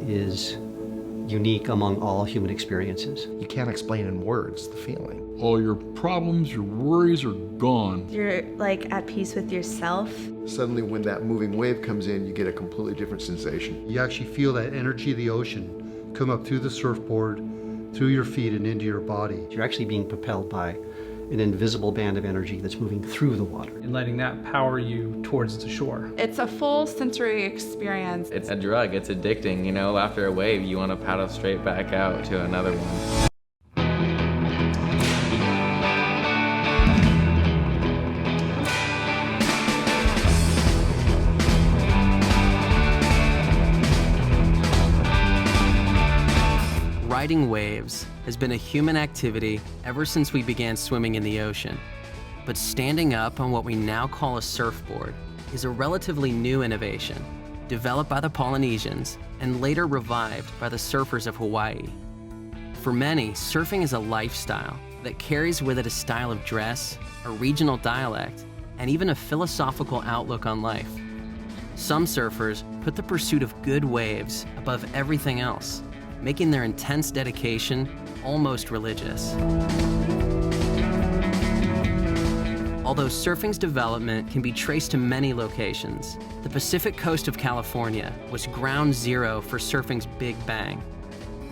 is unique among all human experiences. You can't explain in words the feeling. All your problems, your worries are gone. You're like at peace with yourself. Suddenly when that moving wave comes in, you get a completely different sensation. You actually feel that energy of the ocean come up through the surfboard, through your feet and into your body. You're actually being propelled by an invisible band of energy that's moving through the water. And letting that power you towards the shore. It's a full sensory experience. It's a drug, it's addicting, you know, after a wave you want to paddle straight back out to another one. Riding waves has been a human activity ever since we began swimming in the ocean. But standing up on what we now call a surfboard is a relatively new innovation, developed by the Polynesians and later revived by the surfers of Hawaii. For many, surfing is a lifestyle that carries with it a style of dress, a regional dialect, and even a philosophical outlook on life. Some surfers put the pursuit of good waves above everything else, making their intense dedication almost religious. Although surfing's development can be traced to many locations, the Pacific coast of California was ground zero for surfing's big bang.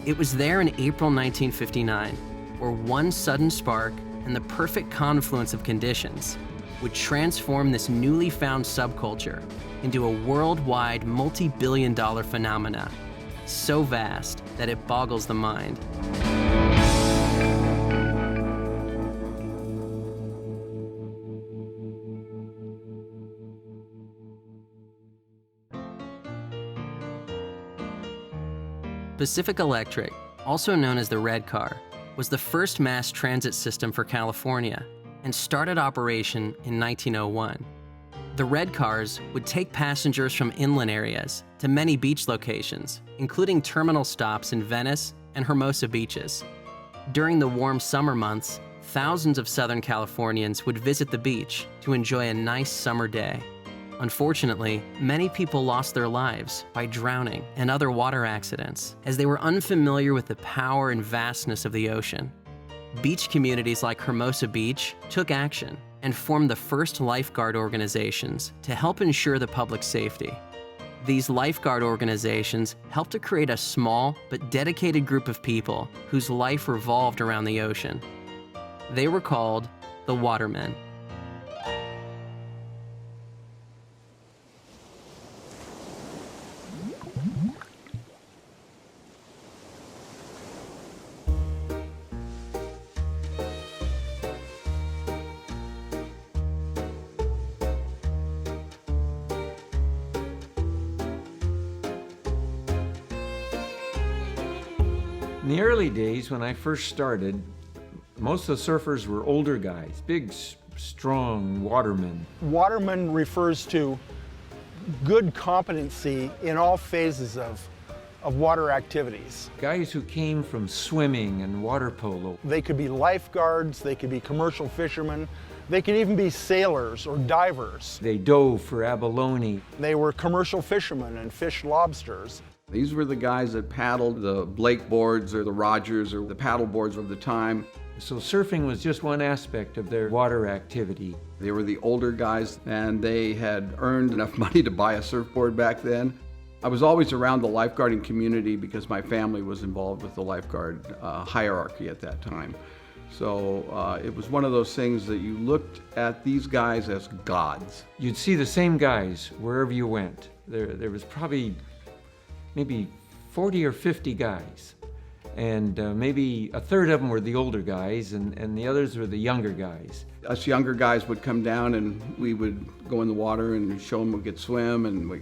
It was there in April 1959, where one sudden spark and the perfect confluence of conditions would transform this newly found subculture into a worldwide multi-billion-dollar phenomena, so vast that it boggles the mind. Pacific Electric, also known as the Red Car, was the first mass transit system for California and started operation in 1901. The Red Cars would take passengers from inland areas to many beach locations, including terminal stops in Venice and Hermosa beaches. During the warm summer months, thousands of Southern Californians would visit the beach to enjoy a nice summer day. Unfortunately, many people lost their lives by drowning and other water accidents, as they were unfamiliar with the power and vastness of the ocean. Beach communities like Hermosa Beach took action and formed the first lifeguard organizations to help ensure the public's safety. These lifeguard organizations helped to create a small but dedicated group of people whose life revolved around the ocean. They were called the Watermen. In the early days, when I first started, most of the surfers were older guys, big, strong watermen. Waterman refers to good competency in all phases of water activities. Guys who came from swimming and water polo. They could be lifeguards, they could be commercial fishermen, they could even be sailors or divers. They dove for abalone. They were commercial fishermen and fished lobsters. These were the guys that paddled the Blake boards or the Rogers or the paddle boards of the time. So surfing was just one aspect of their water activity. They were the older guys and they had earned enough money to buy a surfboard back then. I was always around the lifeguarding community because my family was involved with the lifeguard hierarchy at that time. So it was one of those things that you looked at these guys as gods. You'd see the same guys wherever you went. There was probably maybe 40 or 50 guys. And maybe a third of them were the older guys and the others were the younger guys. Us younger guys would come down and we would go in the water and show them we could swim, and we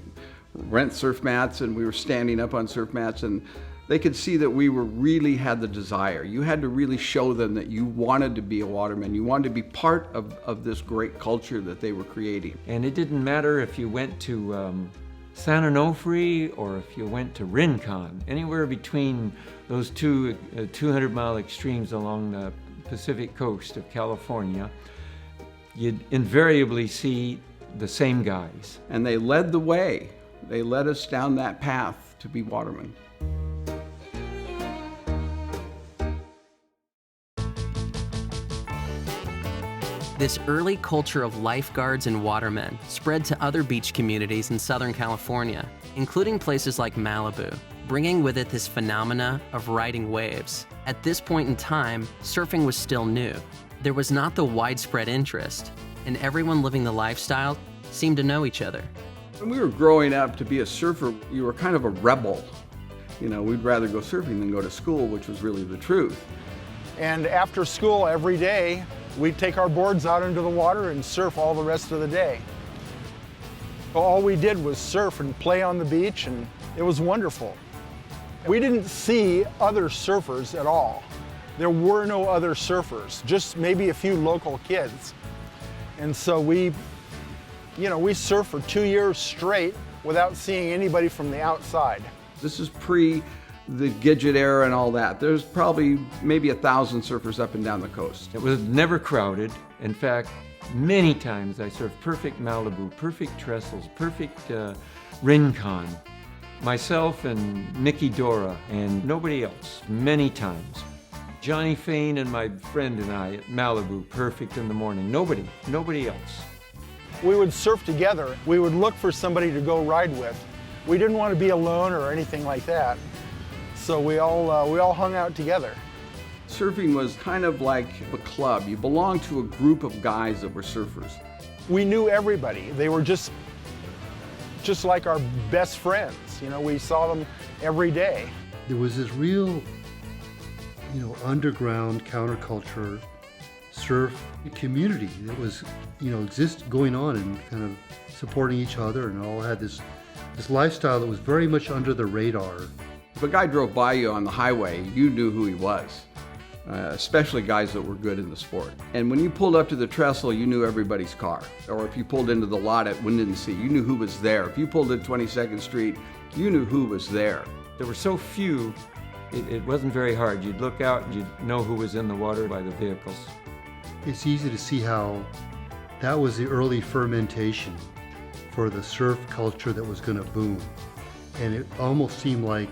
rent surf mats, and we were standing up on surf mats, and they could see that we really had the desire. You had to really show them that you wanted to be a waterman. You wanted to be part of this great culture that they were creating. And it didn't matter if you went to San Onofre or if you went to Rincon, anywhere between those two 200-mile extremes along the Pacific coast of California, you'd invariably see the same guys. And they led the way. They led us down that path to be watermen. This early culture of lifeguards and watermen spread to other beach communities in Southern California, including places like Malibu, bringing with it this phenomena of riding waves. At this point in time, surfing was still new. There was not the widespread interest, and everyone living the lifestyle seemed to know each other. When we were growing up, to be a surfer, you were kind of a rebel. You know, we'd rather go surfing than go to school, which was really the truth. And after school every day, we'd take our boards out into the water and surf all the rest of the day. All we did was surf and play on the beach, and it was wonderful. We didn't see other surfers at all. There were no other surfers, just maybe a few local kids. And so we surfed for 2 years straight without seeing anybody from the outside. This is pre the Gidget era and all that. There's probably maybe 1,000 surfers up and down the coast. It was never crowded. In fact, many times I surfed perfect Malibu, perfect trestles, perfect Rincon. Myself and Mickey Dora and nobody else, many times. Johnny Fain and my friend and I at Malibu, perfect in the morning. Nobody else. We would surf together. We would look for somebody to go ride with. We didn't want to be alone or anything like that. So we all hung out together. Surfing was kind of like a club. You belonged to a group of guys that were surfers. We knew everybody. They were just like our best friends. You know, we saw them every day. There was this real, underground counterculture surf community that was, going on and kind of supporting each other, and all had this lifestyle that was very much under the radar. If a guy drove by you on the highway, you knew who he was, especially guys that were good in the sport. And when you pulled up to the trestle, you knew everybody's car. Or if you pulled into the lot at Windansea, you knew who was there. If you pulled at 22nd Street, you knew who was there. There were so few, it wasn't very hard. You'd look out and you'd know who was in the water by the vehicles. It's easy to see how that was the early fermentation for the surf culture that was going to boom. And it almost seemed like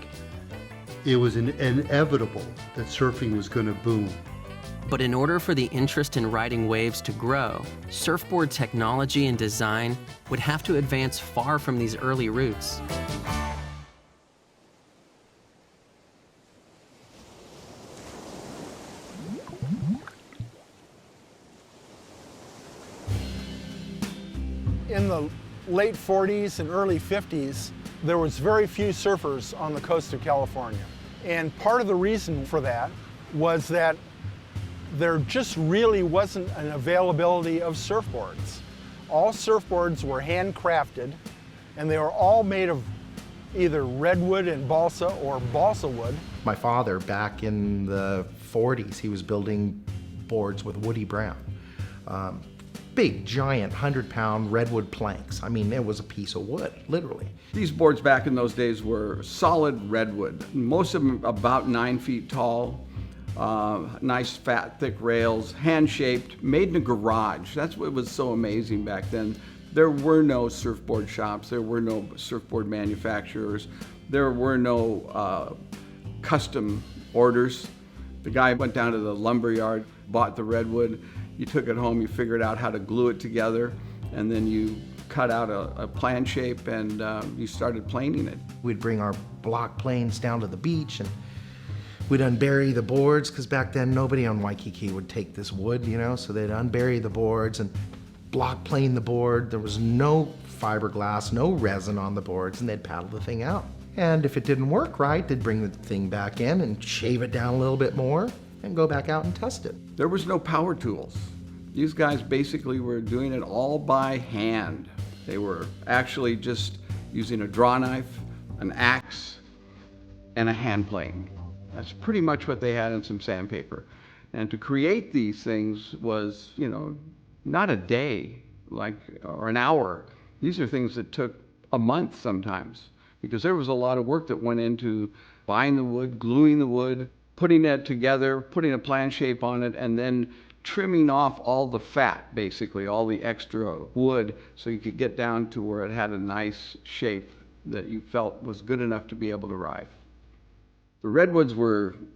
it was inevitable that surfing was going to boom. But in order for the interest in riding waves to grow, surfboard technology and design would have to advance far from these early roots. In the late 40s and early 50s, there was very few surfers on the coast of California. And part of the reason for that was that there just really wasn't an availability of surfboards. All surfboards were handcrafted, and they were all made of either redwood and balsa or balsa wood. My father, back in the 40s, he was building boards with Woody Brown. Big, giant, 100-pound redwood planks. I mean, it was a piece of wood, literally. These boards back in those days were solid redwood. Most of them about 9 feet tall, nice, fat, thick rails, hand-shaped, made in a garage. That's what was so amazing back then. There were no surfboard shops. There were no surfboard manufacturers. There were no custom orders. The guy went down to the lumber yard, bought the redwood. You took it home, you figured out how to glue it together, and then you cut out a plan shape and you started planing it. We'd bring our block planes down to the beach and we'd unbury the boards, because back then nobody on Waikiki would take this wood, so they'd unbury the boards and block plane the board. There was no fiberglass, no resin on the boards, and they'd paddle the thing out. And if it didn't work right, they'd bring the thing back in and shave it down a little bit more and go back out and test it. There was no power tools. These guys basically were doing it all by hand. They were actually just using a draw knife, an axe, and a hand plane. That's pretty much what they had and some sandpaper. And to create these things was, not a day, or an hour. These are things that took a month sometimes, because there was a lot of work that went into buying the wood, gluing the wood, putting it together, putting a plan shape on it, and then trimming off all the fat, basically, all the extra wood, so you could get down to where it had a nice shape that you felt was good enough to be able to ride. The redwoods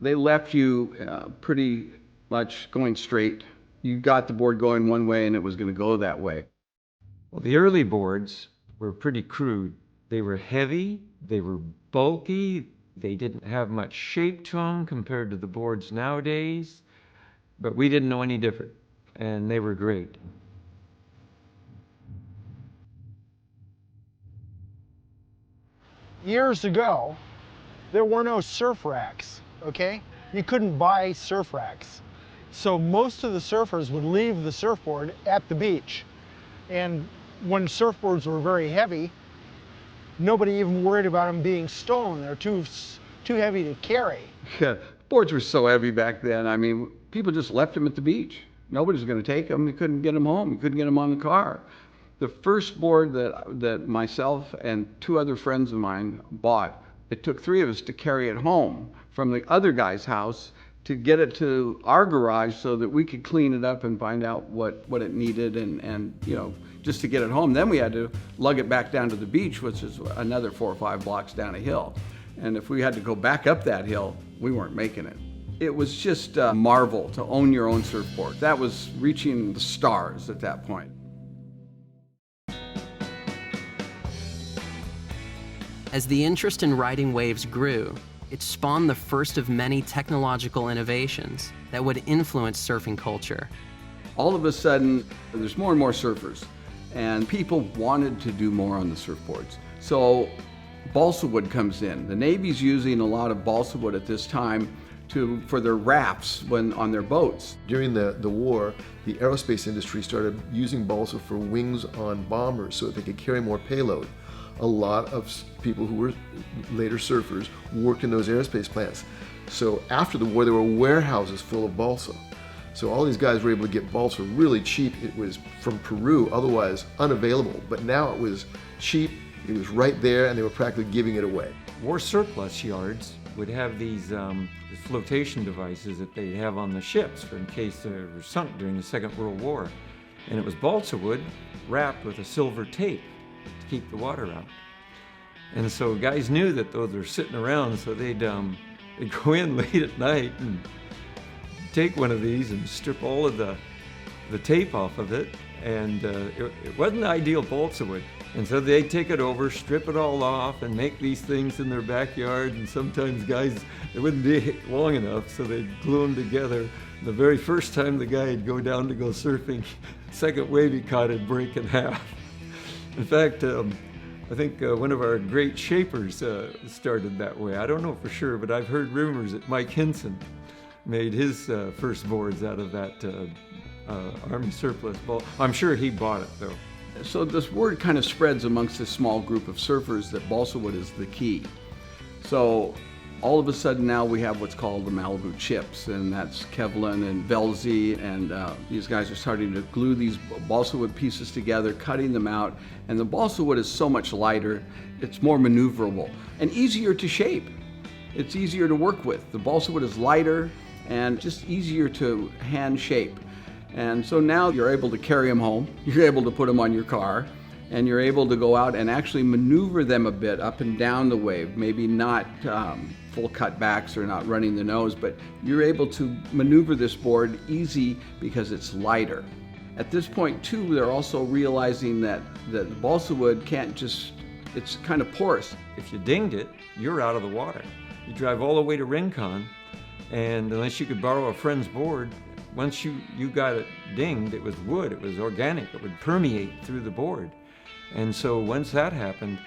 they left you pretty much going straight. You got the board going one way and it was going to go that way. Well, the early boards were pretty crude. They were heavy, they were bulky, they didn't have much shape to them compared to the boards nowadays, but we didn't know any different, and they were great. Years ago, there were no surf racks, okay? You couldn't buy surf racks. So most of the surfers would leave the surfboard at the beach. And when surfboards were very heavy, nobody even worried about them being stolen. They're too heavy to carry. Yeah, boards were so heavy back then. I mean, people just left them at the beach. Nobody's going to take them. You couldn't get them home. You couldn't get them on the car. The first board that myself and two other friends of mine bought, it took 3 of us to carry it home from the other guy's house to get it to our garage so that we could clean it up and find out what it needed and you know, just to get it home. Then we had to lug it back down to the beach, which is another 4 or 5 blocks down a hill. And if we had to go back up that hill, we weren't making it. It was just a marvel to own your own surfboard. That was reaching the stars at that point. As the interest in riding waves grew, it spawned the first of many technological innovations that would influence surfing culture. All of a sudden, there's more and more surfers, and people wanted to do more on the surfboards. So balsa wood comes in. The Navy's using a lot of balsa wood at this time for their rafts on their boats. During the war, the aerospace industry started using balsa for wings on bombers so that they could carry more payload. A lot of people who were later surfers worked in those aerospace plants. So after the war, there were warehouses full of balsa. So all these guys were able to get balsa really cheap. It was from Peru, otherwise unavailable. But now it was cheap, it was right there, and they were practically giving it away. War surplus yards would have these flotation devices that they'd have on the ships for in case they were sunk during the Second World War. And it was balsa wood wrapped with a silver tape to keep the water out. And so guys knew that those were sitting around, so they'd go in late at night and take one of these and strip all of the tape off of it. And it wasn't ideal balsa wood. And so they'd take it over, strip it all off, and make these things in their backyard. And sometimes guys, it wouldn't be long enough, so they'd glue them together. The very first time the guy would go down to go surfing, second wave he caught it'd break in half. In fact, I think one of our great shapers started that way. I don't know for sure, but I've heard rumors that Mike Hinson made his first boards out of that Army surplus ball. I'm sure he bought it though. So this word kind of spreads amongst this small group of surfers that balsa wood is the key. So all of a sudden now we have what's called the Malibu chips, and that's Kevlin and Velzy, and these guys are starting to glue these balsa wood pieces together, cutting them out, and the balsa wood is so much lighter, it's more maneuverable and easier to shape. It's easier to work with. The balsa wood is lighter and just easier to hand shape. And so now you're able to carry them home, you're able to put them on your car, and you're able to go out and actually maneuver them a bit up and down the wave, maybe not full cutbacks or not running the nose, but you're able to maneuver this board easy because it's lighter. At this point too, they're also realizing that the balsa wood can't just, it's kind of porous. If you dinged it, you're out of the water. You drive all the way to Rincon, and unless you could borrow a friend's board, once you got it dinged, it was wood, it was organic, it would permeate through the board. And so once that happened,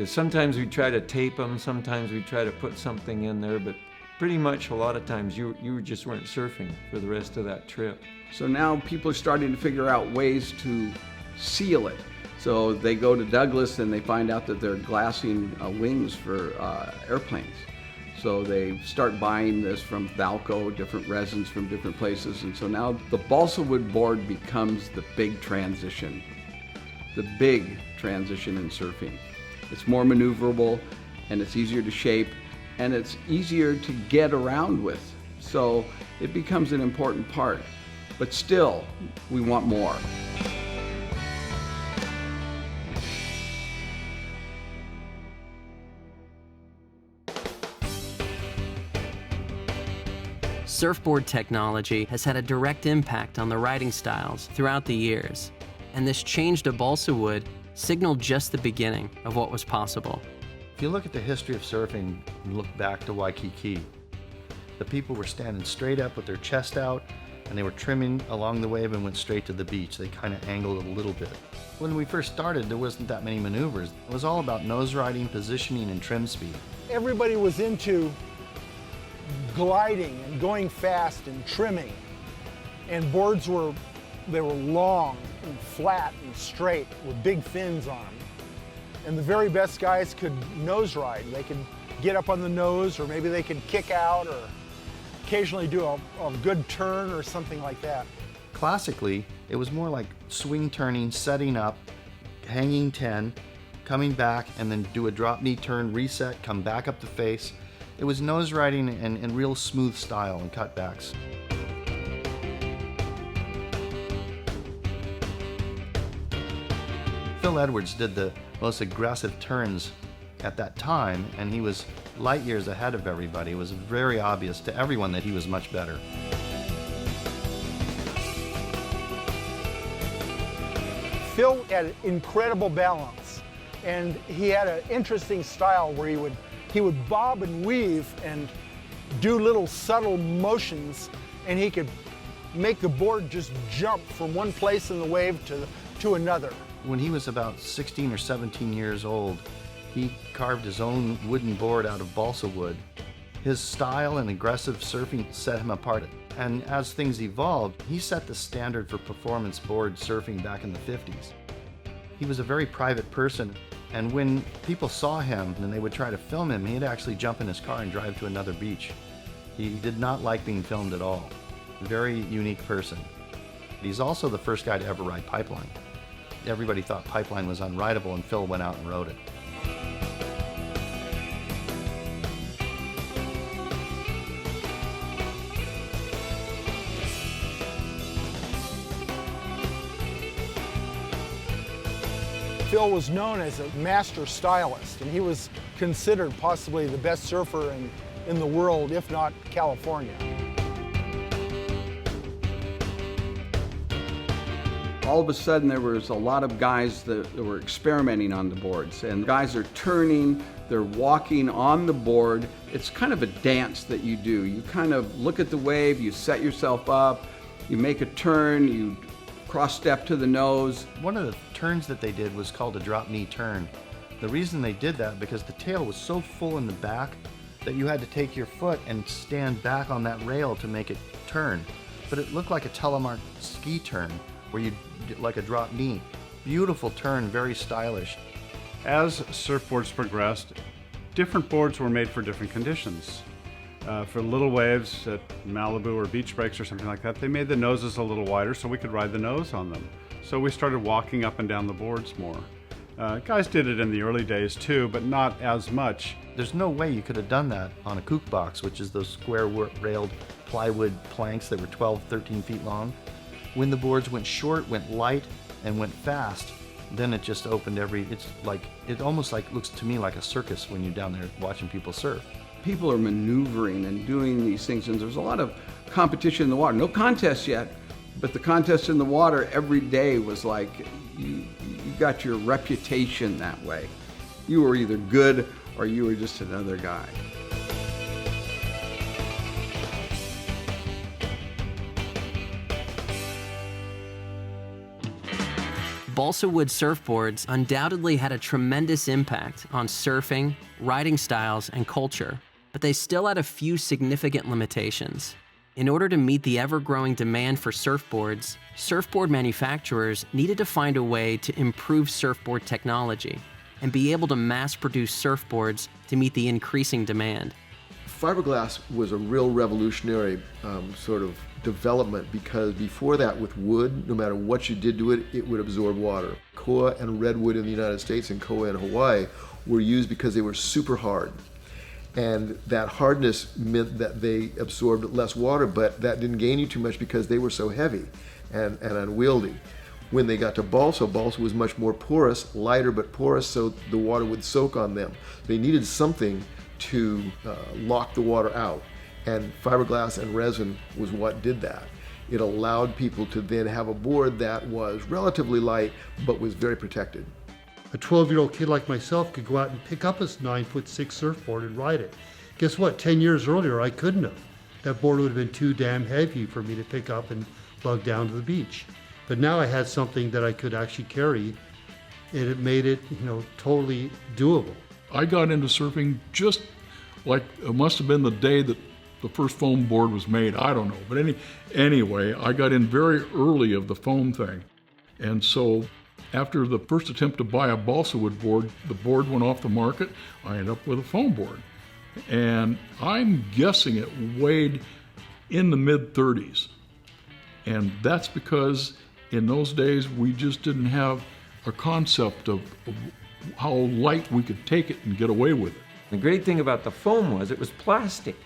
sometimes we try to tape them, sometimes we try to put something in there, but pretty much a lot of times you just weren't surfing for the rest of that trip. So now people are starting to figure out ways to seal it. So they go to Douglas and they find out that they're glassing wings for airplanes. So they start buying this from Valco, different resins from different places. And so now the balsa wood board becomes the big transition in surfing. It's more maneuverable, and it's easier to shape, and it's easier to get around with. So it becomes an important part. But still, we want more. Surfboard technology has had a direct impact on the riding styles throughout the years, and this change to balsa wood signaled just the beginning of what was possible. If you look at the history of surfing and look back to Waikiki, the people were standing straight up with their chest out, and they were trimming along the wave and went straight to the beach. They kind of angled it a little bit. When we first started, there wasn't that many maneuvers. It was all about nose riding, positioning, and trim speed. Everybody was into gliding and going fast and trimming. And boards were long and flat and straight with big fins on them. And the very best guys could nose ride. They could get up on the nose, or maybe they could kick out, or occasionally do a good turn or something like that. Classically, it was more like swing turning, setting up, hanging 10, coming back, and then do a drop knee turn, reset, come back up the face. It was nose riding and real smooth style and cutbacks. Phil Edwards did the most aggressive turns at that time, and he was light years ahead of everybody. It was very obvious to everyone that he was much better. Phil had incredible balance, and he had an interesting style where he would bob and weave and do little subtle motions, and he could make the board just jump from one place in the wave to another. When he was about 16 or 17 years old, he carved his own wooden board out of balsa wood. His style and aggressive surfing set him apart. And as things evolved, he set the standard for performance board surfing back in the 50s. He was a very private person, and when people saw him and they would try to film him, he'd actually jump in his car and drive to another beach. He did not like being filmed at all. A very unique person. He's also the first guy to ever ride Pipeline. Everybody thought Pipeline was unrideable, and Phil went out and rode it. Phil was known as a master stylist, and he was considered possibly the best surfer in the world, if not California. All of a sudden there was a lot of guys that were experimenting on the boards, and guys are turning, they're walking on the board. It's kind of a dance that you do. You kind of look at the wave, you set yourself up, you make a turn, you cross step to the nose. One of the turns that they did was called a drop knee turn. The reason they did that because the tail was so full in the back that you had to take your foot and stand back on that rail to make it turn. But it looked like a telemark ski turn where you did like a drop knee. Beautiful turn, very stylish. As surfboards progressed, different boards were made for different conditions. For little waves at Malibu or beach breaks or something like that, they made the noses a little wider so we could ride the nose on them. So we started walking up and down the boards more. Guys did it in the early days too, but not as much. There's no way you could have done that on a kook box, which is those square railed plywood planks that were 12, 13 feet long. When the boards went short, went light, and went fast, then it just opened it almost looks to me like a circus when you're down there watching people surf. People are maneuvering and doing these things, and there's a lot of competition in the water. No contest yet, but the contest in the water every day was like, you got your reputation that way. You were either good or you were just another guy. Balsa wood surfboards undoubtedly had a tremendous impact on surfing, riding styles, and culture, but they still had a few significant limitations. In order to meet the ever-growing demand for surfboards, surfboard manufacturers needed to find a way to improve surfboard technology and be able to mass-produce surfboards to meet the increasing demand. Fiberglass was a real revolutionary sort of development, because before that with wood, no matter what you did to it, it would absorb water. Koa and redwood in the United States and koa in Hawaii were used because they were super hard. And that hardness meant that they absorbed less water, but that didn't gain you too much because they were so heavy and unwieldy. When they got to balsa, balsa was much more porous, lighter but porous, so the water would soak on them. They needed something to lock the water out. And fiberglass and resin was what did that. It allowed people to then have a board that was relatively light, but was very protected. A 12-year-old kid like myself could go out and pick up a 9'6" surfboard and ride it. Guess what? 10 years earlier, I couldn't have. That board would have been too damn heavy for me to pick up and lug down to the beach. But now I had something that I could actually carry, and it made it, totally doable. I got into surfing just like it must have been the day that the first foam board was made. I don't know. But anyway, I got in very early of the foam thing. And so after the first attempt to buy a balsa wood board, the board went off the market. I ended up with a foam board. And I'm guessing it weighed in the mid-30s. And that's because in those days we just didn't have a concept of how light we could take it and get away with it. The great thing about the foam was it was plastic.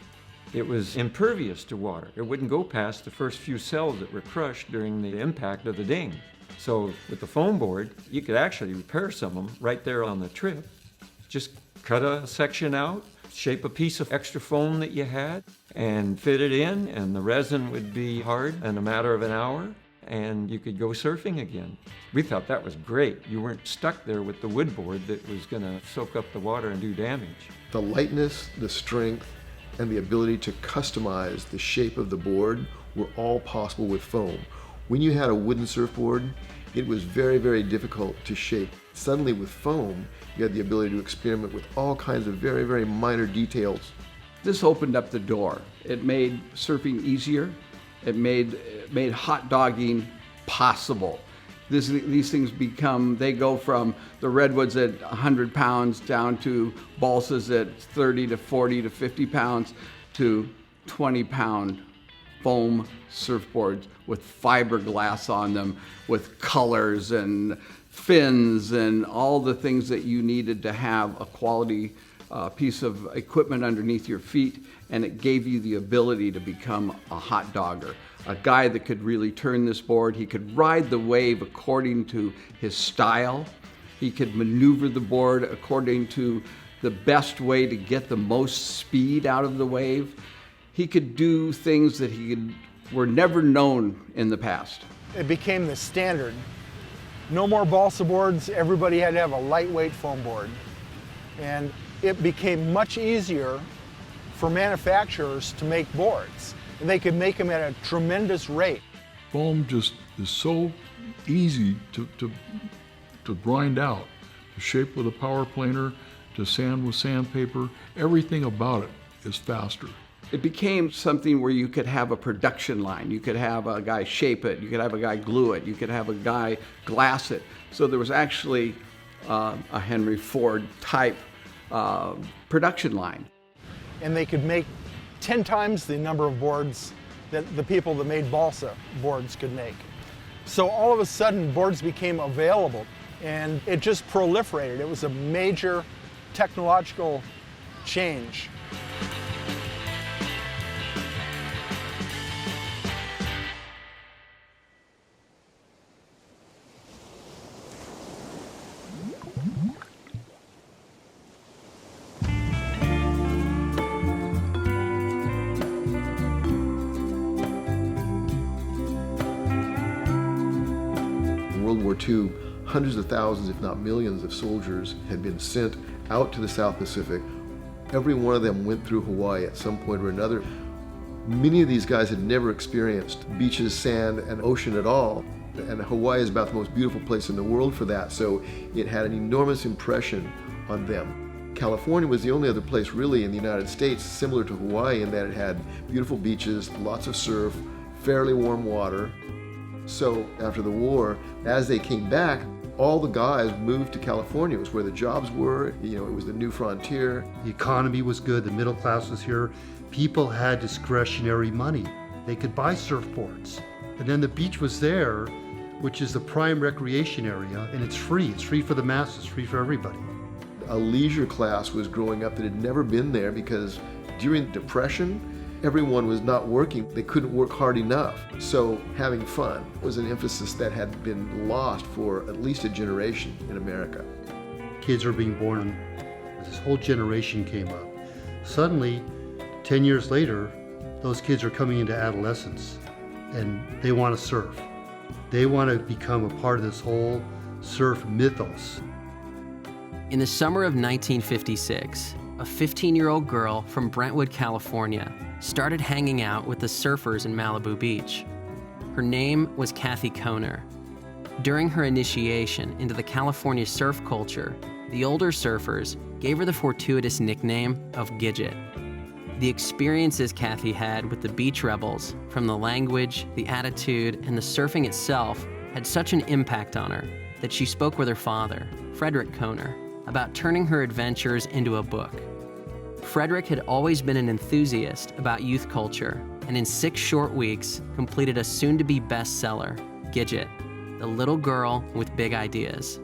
It was impervious to water. It wouldn't go past the first few cells that were crushed during the impact of the ding. So with the foam board, you could actually repair some of them right there on the trip. Just cut a section out, shape a piece of extra foam that you had, and fit it in, and the resin would be hard in a matter of an hour, and you could go surfing again. We thought that was great. You weren't stuck there with the wood board that was going to soak up the water and do damage. The lightness, the strength, and the ability to customize the shape of the board were all possible with foam. When you had a wooden surfboard, it was very, very difficult to shape. Suddenly with foam, you had the ability to experiment with all kinds of very, very minor details. This opened up the door. It made surfing easier. It made hot dogging possible. These things they go from the redwoods at 100 pounds down to balsas at 30 to 40 to 50 pounds to 20-pound foam surfboards with fiberglass on them, with colors and fins and all the things that you needed to have a quality piece of equipment underneath your feet, and it gave you the ability to become a hot dogger. A guy that could really turn this board. He could ride the wave according to his style. He could maneuver the board according to the best way to get the most speed out of the wave. He could do things that were never known in the past. It became the standard. No more balsa boards, everybody had to have a lightweight foam board. And it became much easier for manufacturers to make boards. And they could make them at a tremendous rate. Foam just is so easy to grind out, to shape with a power planer, to sand with sandpaper. Everything about it is faster. It became something where you could have a production line. You could have a guy shape it. You could have a guy glue it. You could have a guy glass it. So there was actually a Henry Ford type production line. And they could make 10 times the number of boards that the people that made balsa boards could make. So all of a sudden, boards became available, and it just proliferated. It was a major technological change. World War II, hundreds of thousands, if not millions, of soldiers had been sent out to the South Pacific. Every one of them went through Hawaii at some point or another. Many of these guys had never experienced beaches, sand, and ocean at all. And Hawaii is about the most beautiful place in the world for that, so it had an enormous impression on them. California was the only other place really in the United States similar to Hawaii in that it had beautiful beaches, lots of surf, fairly warm water. So after the war, as they came back, all the guys moved to California. It was where the jobs were, it was the new frontier. The economy was good, the middle class was here. People had discretionary money. They could buy surfboards. And then the beach was there, which is the prime recreation area, and it's free. It's free for the masses, free for everybody. A leisure class was growing up that had never been there because during the Depression, everyone was not working. They couldn't work hard enough. So having fun was an emphasis that had been lost for at least a generation in America. Kids were being born, this whole generation came up. Suddenly, 10 years later, those kids are coming into adolescence and they want to surf. They want to become a part of this whole surf mythos. In the summer of 1956, a 15-year-old girl from Brentwood, California, started hanging out with the surfers in Malibu Beach. Her name was Kathy Kohner. During her initiation into the California surf culture, the older surfers gave her the fortuitous nickname of Gidget. The experiences Kathy had with the Beach Rebels, from the language, the attitude, and the surfing itself, had such an impact on her that she spoke with her father, Frederick Kohner, about turning her adventures into a book. Frederick had always been an enthusiast about youth culture, and in 6 short weeks completed a soon-to-be bestseller, Gidget, the little girl with big ideas.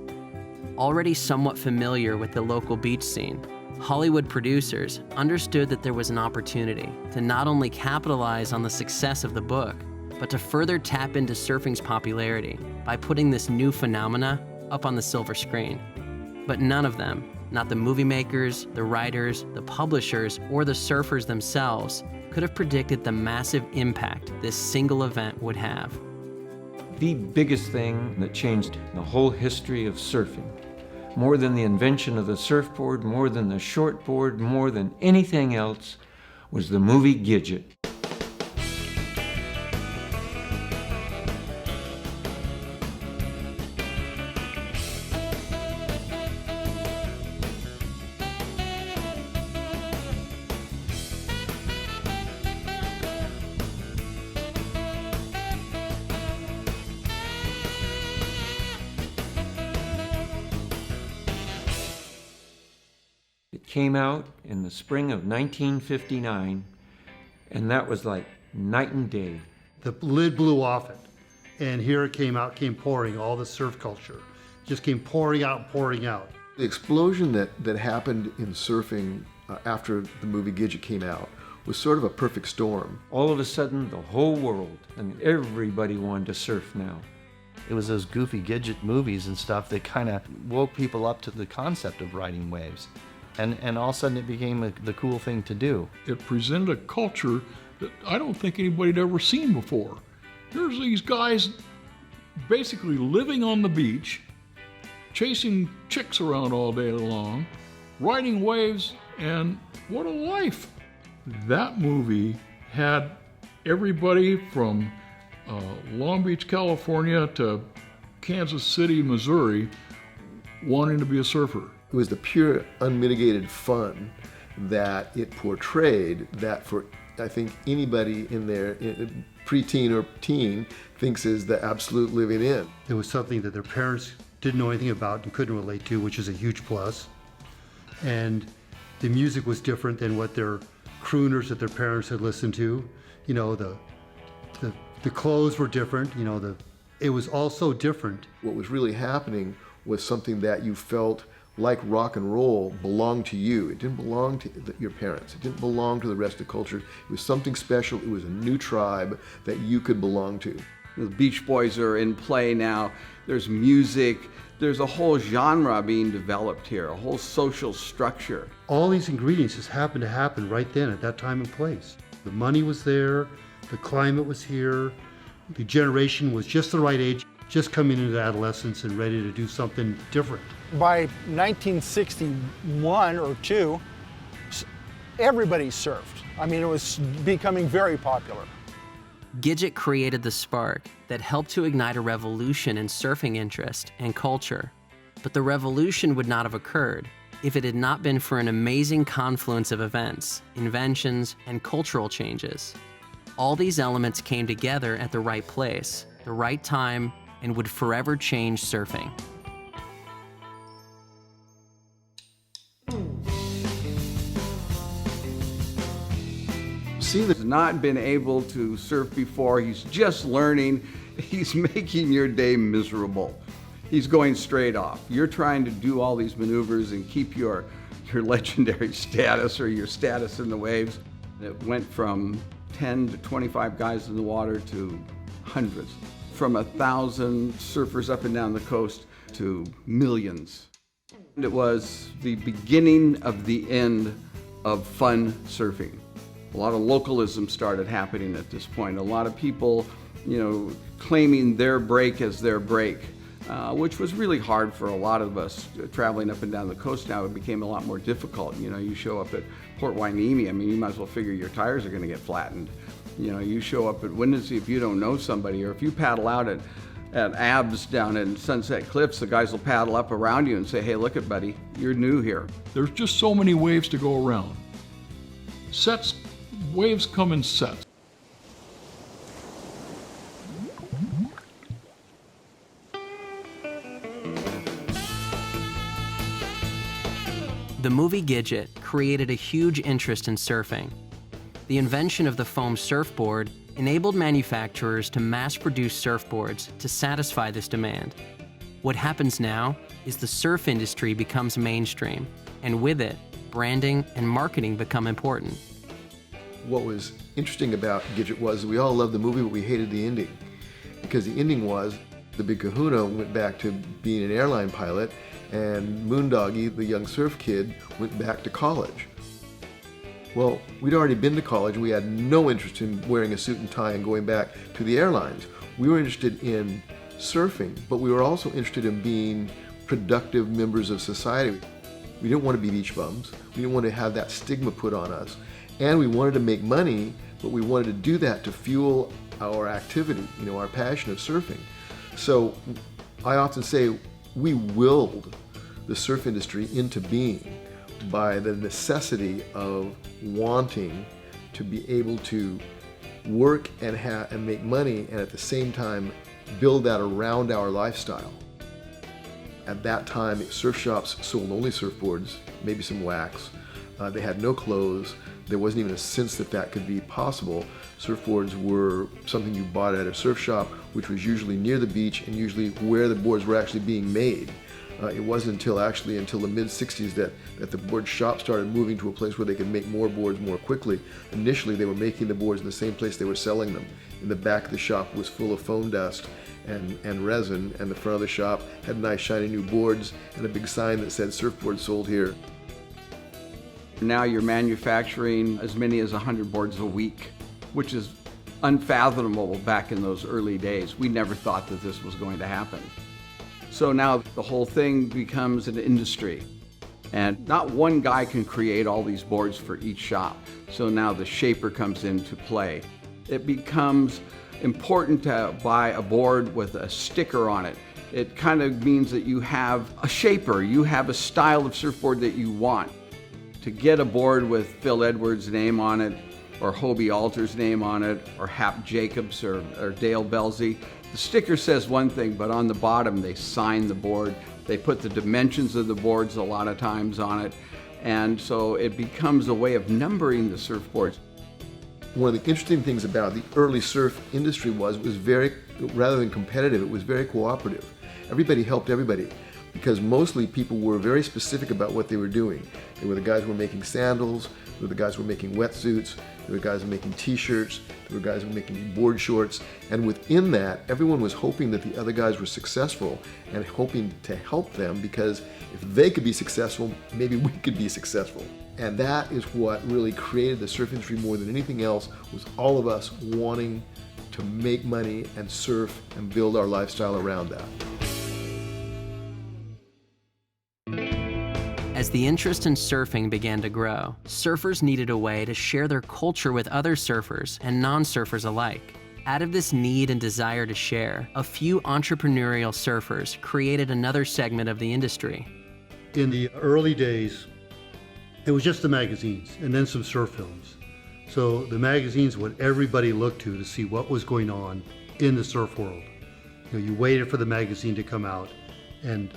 Already somewhat familiar with the local beach scene, Hollywood producers understood that there was an opportunity to not only capitalize on the success of the book, but to further tap into surfing's popularity by putting this new phenomena up on the silver screen. But none of them, not the movie makers, the writers, the publishers, or the surfers themselves, could have predicted the massive impact this single event would have. The biggest thing that changed the whole history of surfing, more than the invention of the surfboard, more than the shortboard, more than anything else, was the movie Gidget. It came out in the spring of 1959, and that was like night and day. The lid blew off it, and here it came pouring, all the surf culture. Just came pouring out. The explosion that happened in surfing after the movie Gidget came out was sort of a perfect storm. All of a sudden, the whole world, I mean, everybody wanted to surf now. It was those goofy Gidget movies and stuff that kind of woke people up to the concept of riding waves. And all of a sudden it became the cool thing to do. It presented a culture that I don't think anybody had ever seen before. Here's these guys basically living on the beach, chasing chicks around all day long, riding waves, and what a life. That movie had everybody from Long Beach, California to Kansas City, Missouri wanting to be a surfer. It was the pure, unmitigated fun that it portrayed that for, I think, anybody in their preteen or teen thinks is the absolute living in. It was something that their parents didn't know anything about and couldn't relate to, which is a huge plus. And the music was different than what their crooners that their parents had listened to. You know, the clothes were different, you know, it was all so different. What was really happening was something that you felt like rock and roll belonged to you. It didn't belong to your parents. It didn't belong to the rest of the culture. It was something special. It was a new tribe that you could belong to. The Beach Boys are in play now. There's music. There's a whole genre being developed here, a whole social structure. All these ingredients just happened to happen right then at that time and place. The money was there, the climate was here, the generation was just the right age, just coming into adolescence and ready to do something different. By 1961 or 2, everybody surfed. I mean, it was becoming very popular. Gidget created the spark that helped to ignite a revolution in surfing interest and culture. But the revolution would not have occurred if it had not been for an amazing confluence of events, inventions, and cultural changes. All these elements came together at the right place, the right time, and would forever change surfing. See, has not been able to surf before. He's just learning. He's making your day miserable. He's going straight off. You're trying to do all these maneuvers and keep your legendary status or your status in the waves. It went from 10 to 25 guys in the water to hundreds. From 1,000 surfers up and down the coast to millions. It was the beginning of the end of fun surfing. A lot of localism started happening at this point. A lot of people, claiming their break as their break, which was really hard for a lot of us traveling up and down the coast. Now it became a lot more difficult. You show up at Port Hueneme, you might as well figure your tires are going to get flattened. You show up at Windansea if you don't know somebody, or if you paddle out at Abs down in Sunset Cliffs, the guys will paddle up around you and say, hey, look it, buddy, you're new here. There's just so many waves to go around. Waves come in sets. The movie Gidget created a huge interest in surfing. The invention of the foam surfboard enabled manufacturers to mass-produce surfboards to satisfy this demand. What happens now is the surf industry becomes mainstream, and with it, branding and marketing become important. What was interesting about Gidget was we all loved the movie, but we hated the ending. Because the ending was the Big Kahuna went back to being an airline pilot, and Moondoggie, the young surf kid, went back to college. Well, we'd already been to college. We had no interest in wearing a suit and tie and going back to the airlines. We were interested in surfing, but we were also interested in being productive members of society. We didn't want to be beach bums. We didn't want to have that stigma put on us. And we wanted to make money, but we wanted to do that to fuel our activity, our passion of surfing. So I often say we willed the surf industry into being by the necessity of wanting to be able to work and make money, and at the same time build that around our lifestyle. At that time, surf shops sold only surfboards, maybe some wax. They had no clothes. There wasn't even a sense that that could be possible. Surfboards were something you bought at a surf shop, which was usually near the beach and usually where the boards were actually being made. It wasn't until the mid-60s that the board shop started moving to a place where they could make more boards more quickly. Initially, they were making the boards in the same place they were selling them. In the back of the shop was full of foam dust and resin, and the front of the shop had nice shiny new boards and a big sign that said surfboards sold here. Now you're manufacturing as many as 100 boards a week, which is unfathomable back in those early days. We never thought that this was going to happen. So now the whole thing becomes an industry. And not one guy can create all these boards for each shop. So now the shaper comes into play. It becomes important to buy a board with a sticker on it. It kind of means that you have a shaper, you have a style of surfboard that you want. To get a board with Phil Edwards' name on it, or Hobie Alter's name on it, or Hap Jacobs or Dale Belzy, the sticker says one thing, but on the bottom they sign the board. They put the dimensions of the boards a lot of times on it, and so it becomes a way of numbering the surfboards. One of the interesting things about the early surf industry was very, rather than competitive, it was very cooperative. Everybody helped everybody, because mostly people were very specific about what they were doing. They were the guys who were making sandals, they were the guys who were making wetsuits, there were guys who were making t-shirts, there were guys who were making board shorts, and within that, everyone was hoping that the other guys were successful and hoping to help them, because if they could be successful, maybe we could be successful. And that is what really created the surf industry more than anything else, was all of us wanting to make money and surf and build our lifestyle around that. As the interest in surfing began to grow, surfers needed a way to share their culture with other surfers and non-surfers alike. Out of this need and desire to share, a few entrepreneurial surfers created another segment of the industry. In the early days, it was just the magazines and then some surf films. So the magazines what everybody looked to see what was going on in the surf world. You waited for the magazine to come out, and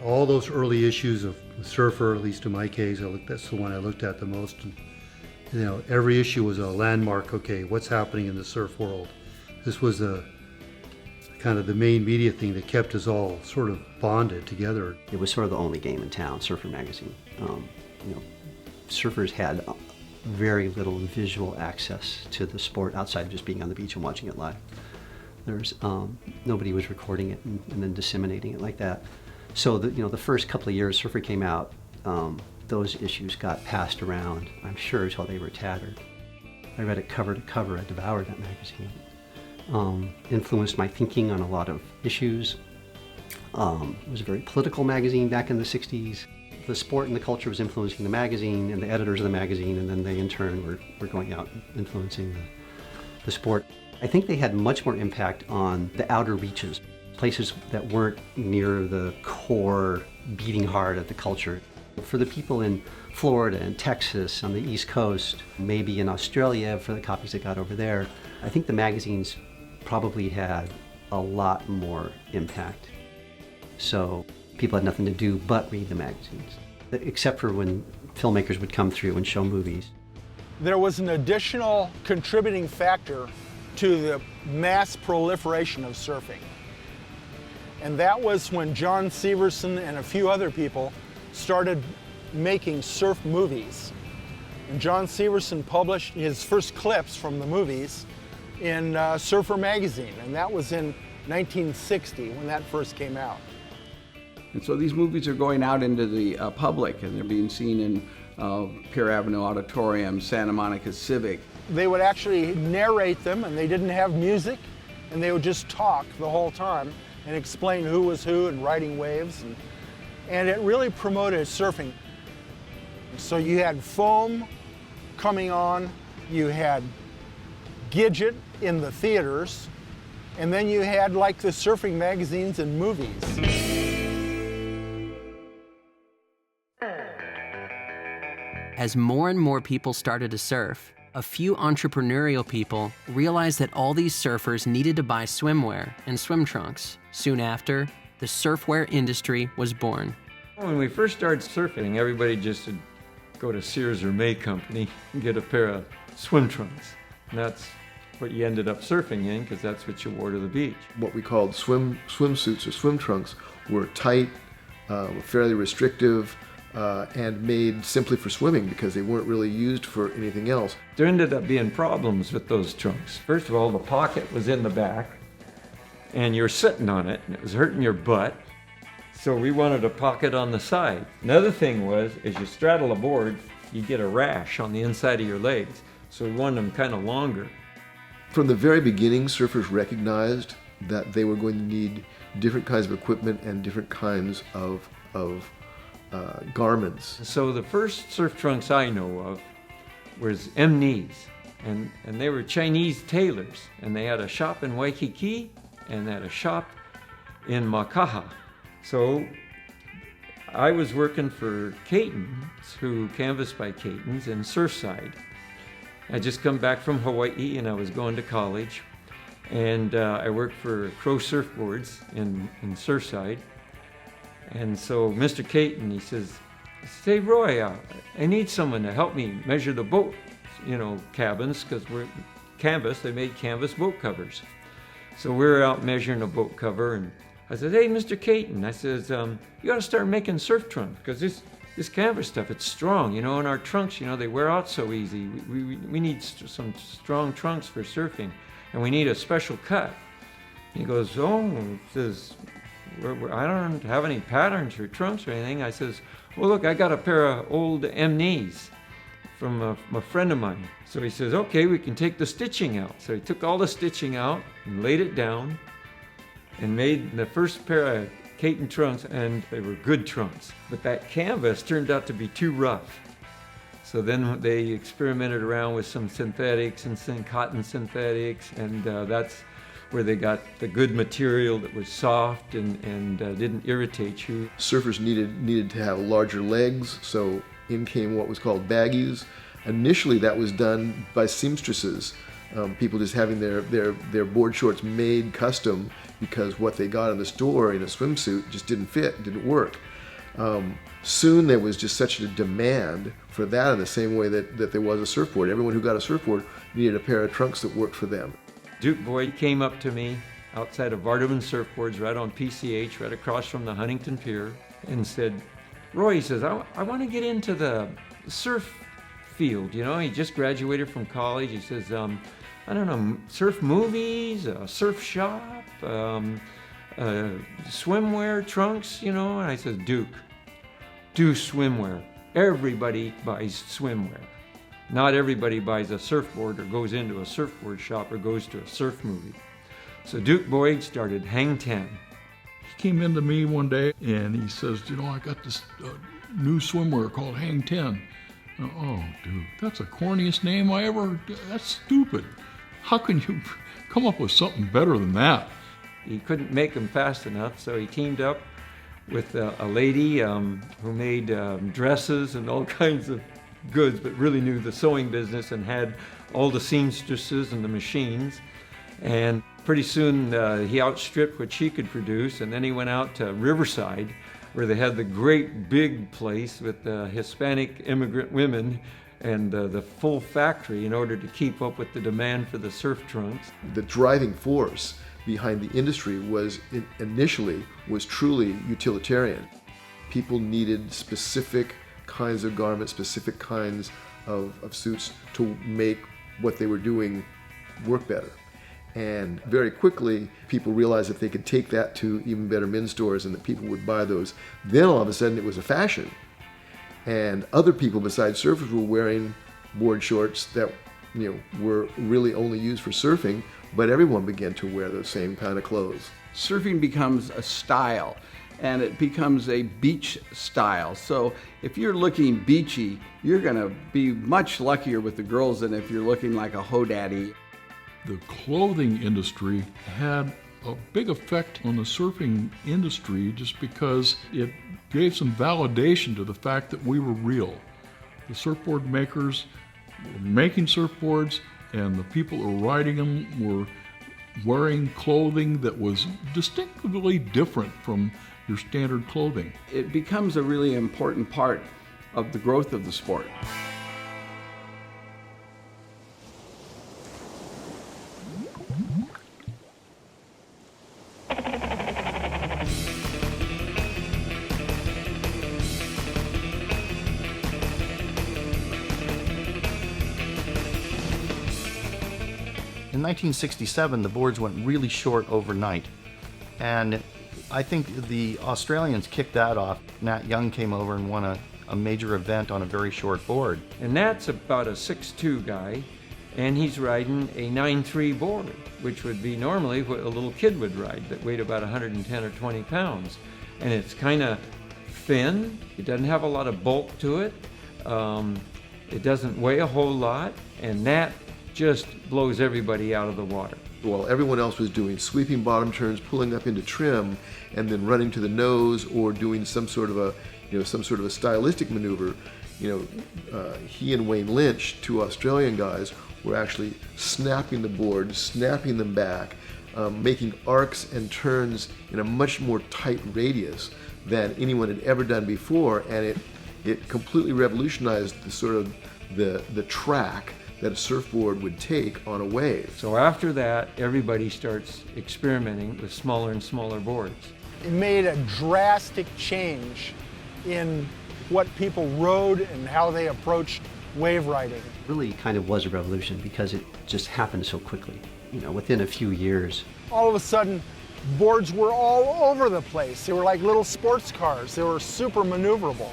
all those early issues of Surfer, at least in my case, that's the one I looked at the most. And, every issue was a landmark. Okay, what's happening in the surf world? This was kind of the main media thing that kept us all sort of bonded together. It was sort of the only game in town, Surfer magazine. Surfers had very little visual access to the sport outside of just being on the beach and watching it live. Nobody was recording it and then disseminating it like that. So the first couple of years Surfer came out, those issues got passed around, I'm sure, until they were tattered. I read it cover to cover. I devoured that magazine. Influenced my thinking on a lot of issues. It was a very political magazine back in the 60s. The sport and the culture was influencing the magazine and the editors of the magazine, and then they in turn were going out and influencing the sport. I think they had much more impact on the outer reaches, places that weren't near the core beating heart of the culture. For the people in Florida and Texas, on the East Coast, maybe in Australia for the copies that got over there, I think the magazines probably had a lot more impact. So people had nothing to do but read the magazines, except for when filmmakers would come through and show movies. There was an additional contributing factor to the mass proliferation of surfing. And that was when John Severson and a few other people started making surf movies. And John Severson published his first clips from the movies in Surfer magazine, and that was in 1960 when that first came out. And so these movies are going out into the public, and they're being seen in Pier Avenue Auditorium, Santa Monica Civic. They would actually narrate them, and they didn't have music, and they would just talk the whole time and explain who was who and riding waves, and it really promoted surfing. So you had foam coming on, you had Gidget in the theaters, and then you had like the surfing magazines and movies. As more and more people started to surf, a few entrepreneurial people realized that all these surfers needed to buy swimwear and swim trunks. Soon after, the surfwear industry was born. When we first started surfing, everybody just would go to Sears or May Company and get a pair of swim trunks. And that's what you ended up surfing in, because that's what you wore to the beach. What we called swimsuits or swim trunks were tight, fairly restrictive, and made simply for swimming because they weren't really used for anything else. There ended up being problems with those trunks. First of all, the pocket was in the back, and you're sitting on it, and it was hurting your butt. So we wanted a pocket on the side. Another thing was, as you straddle a board, you get a rash on the inside of your legs. So we wanted them kind of longer. From the very beginning, surfers recognized that they were going to need different kinds of equipment and different kinds of garments. So the first surf trunks I know of was MNEs, and they were Chinese tailors, and they had a shop in Waikiki and they had a shop in Makaha. So I was working for Caton's, who canvassed by Caton's in Surfside. I just come back from Hawaii and I was going to college, and I worked for Crow Surfboards in Surfside. And so Mr. Caton, he says, "Hey Roy, I need someone to help me measure the boat, cabins, because we're canvas, they made canvas boat covers." So we were out measuring a boat cover, and I said, "Hey, Mr. Caton," I says, "you ought to start making surf trunks, because this canvas stuff, it's strong, and our trunks, they wear out so easy. We need some strong trunks for surfing, and we need a special cut." He goes, "Oh," says, "I don't have any patterns or trunks or anything." I says, "Well, look, I got a pair of old MNEs from a friend of mine." So he says, "Okay, we can take the stitching out." So he took all the stitching out and laid it down and made the first pair of Caton trunks, and they were good trunks. But that canvas turned out to be too rough. So then they experimented around with some synthetics and some cotton synthetics, and that's where they got the good material that was soft and didn't irritate you. Surfers needed to have larger legs, so in came what was called baggies. Initially that was done by seamstresses, people just having their board shorts made custom because what they got in the store in a swimsuit just didn't fit, didn't work. Soon there was just such a demand for that, in the same way that there was a surfboard. Everyone who got a surfboard needed a pair of trunks that worked for them. Duke Boyd came up to me outside of Vardaman Surfboards, right on PCH, right across from the Huntington Pier, and said, "Roy," he says, I want to get into the surf field. He just graduated from college. He says, "I don't know, surf movies, a surf shop, swimwear, trunks, And I said, "Duke, do swimwear. Everybody buys swimwear. Not everybody buys a surfboard or goes into a surfboard shop or goes to a surf movie. So Duke Boyd started Hang 10. He came into me one day and he says, you know, I got this new swimwear called Hang 10. Oh, dude, that's the corniest name I ever, that's stupid. How can you come up with something better than that? He couldn't make them fast enough, so he teamed up with a lady who made dresses and all kinds of goods, but really knew the sewing business and had all the seamstresses and the machines. And pretty soon he outstripped what she could produce, and then he went out to Riverside, where they had the great big place with Hispanic immigrant women and the full factory in order to keep up with the demand for the surf trunks. The driving force behind the industry was initially truly utilitarian. People needed specific kinds of garments, specific kinds of suits to make what they were doing work better. And very quickly, people realized if they could take that to even better men's stores and that people would buy those, then all of a sudden it was a fashion. And other people besides surfers were wearing board shorts that, you know, were really only used for surfing, but everyone began to wear those same kind of clothes. Surfing becomes a style, and it becomes a beach style. So if you're looking beachy, you're gonna be much luckier with the girls than if you're looking like a hodaddy. The clothing industry had a big effect on the surfing industry just because it gave some validation to the fact that we were real. The surfboard makers were making surfboards, and the people who were riding them were wearing clothing that was distinctively different from your standard clothing. It becomes a really important part of the growth of the sport. In 1967, the boards went really short overnight, and I think the Australians kicked that off. Nat Young came over and won a major event on a very short board. And Nat's about a 6'2" guy, and he's riding a 9'3" board, which would be normally what a little kid would ride that weighed about 110 or 20 pounds. And it's kind of thin, it doesn't have a lot of bulk to it, it doesn't weigh a whole lot, and Nat just blows everybody out of the water. While everyone else was doing sweeping bottom turns, pulling up into trim, and then running to the nose or doing some sort of a stylistic maneuver, he and Wayne Lynch, two Australian guys, were actually snapping the boards, snapping them back, making arcs and turns in a much more tight radius than anyone had ever done before, and it completely revolutionized the track that a surfboard would take on a wave. So after that, everybody starts experimenting with smaller and smaller boards. It made a drastic change in what people rode and how they approached wave riding. It really kind of was a revolution because it just happened so quickly. Within a few years. All of a sudden, boards were all over the place. They were like little sports cars. They were super maneuverable.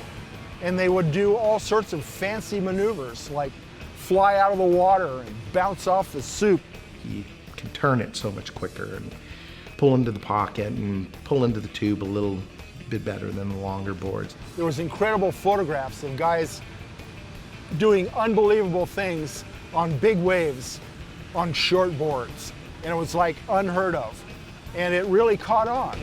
And they would do all sorts of fancy maneuvers, like fly out of the water and bounce off the soup. You can turn it so much quicker and pull into the pocket and pull into the tube a little bit better than the longer boards. There was incredible photographs of guys doing unbelievable things on big waves on short boards. And it was like unheard of. And it really caught on.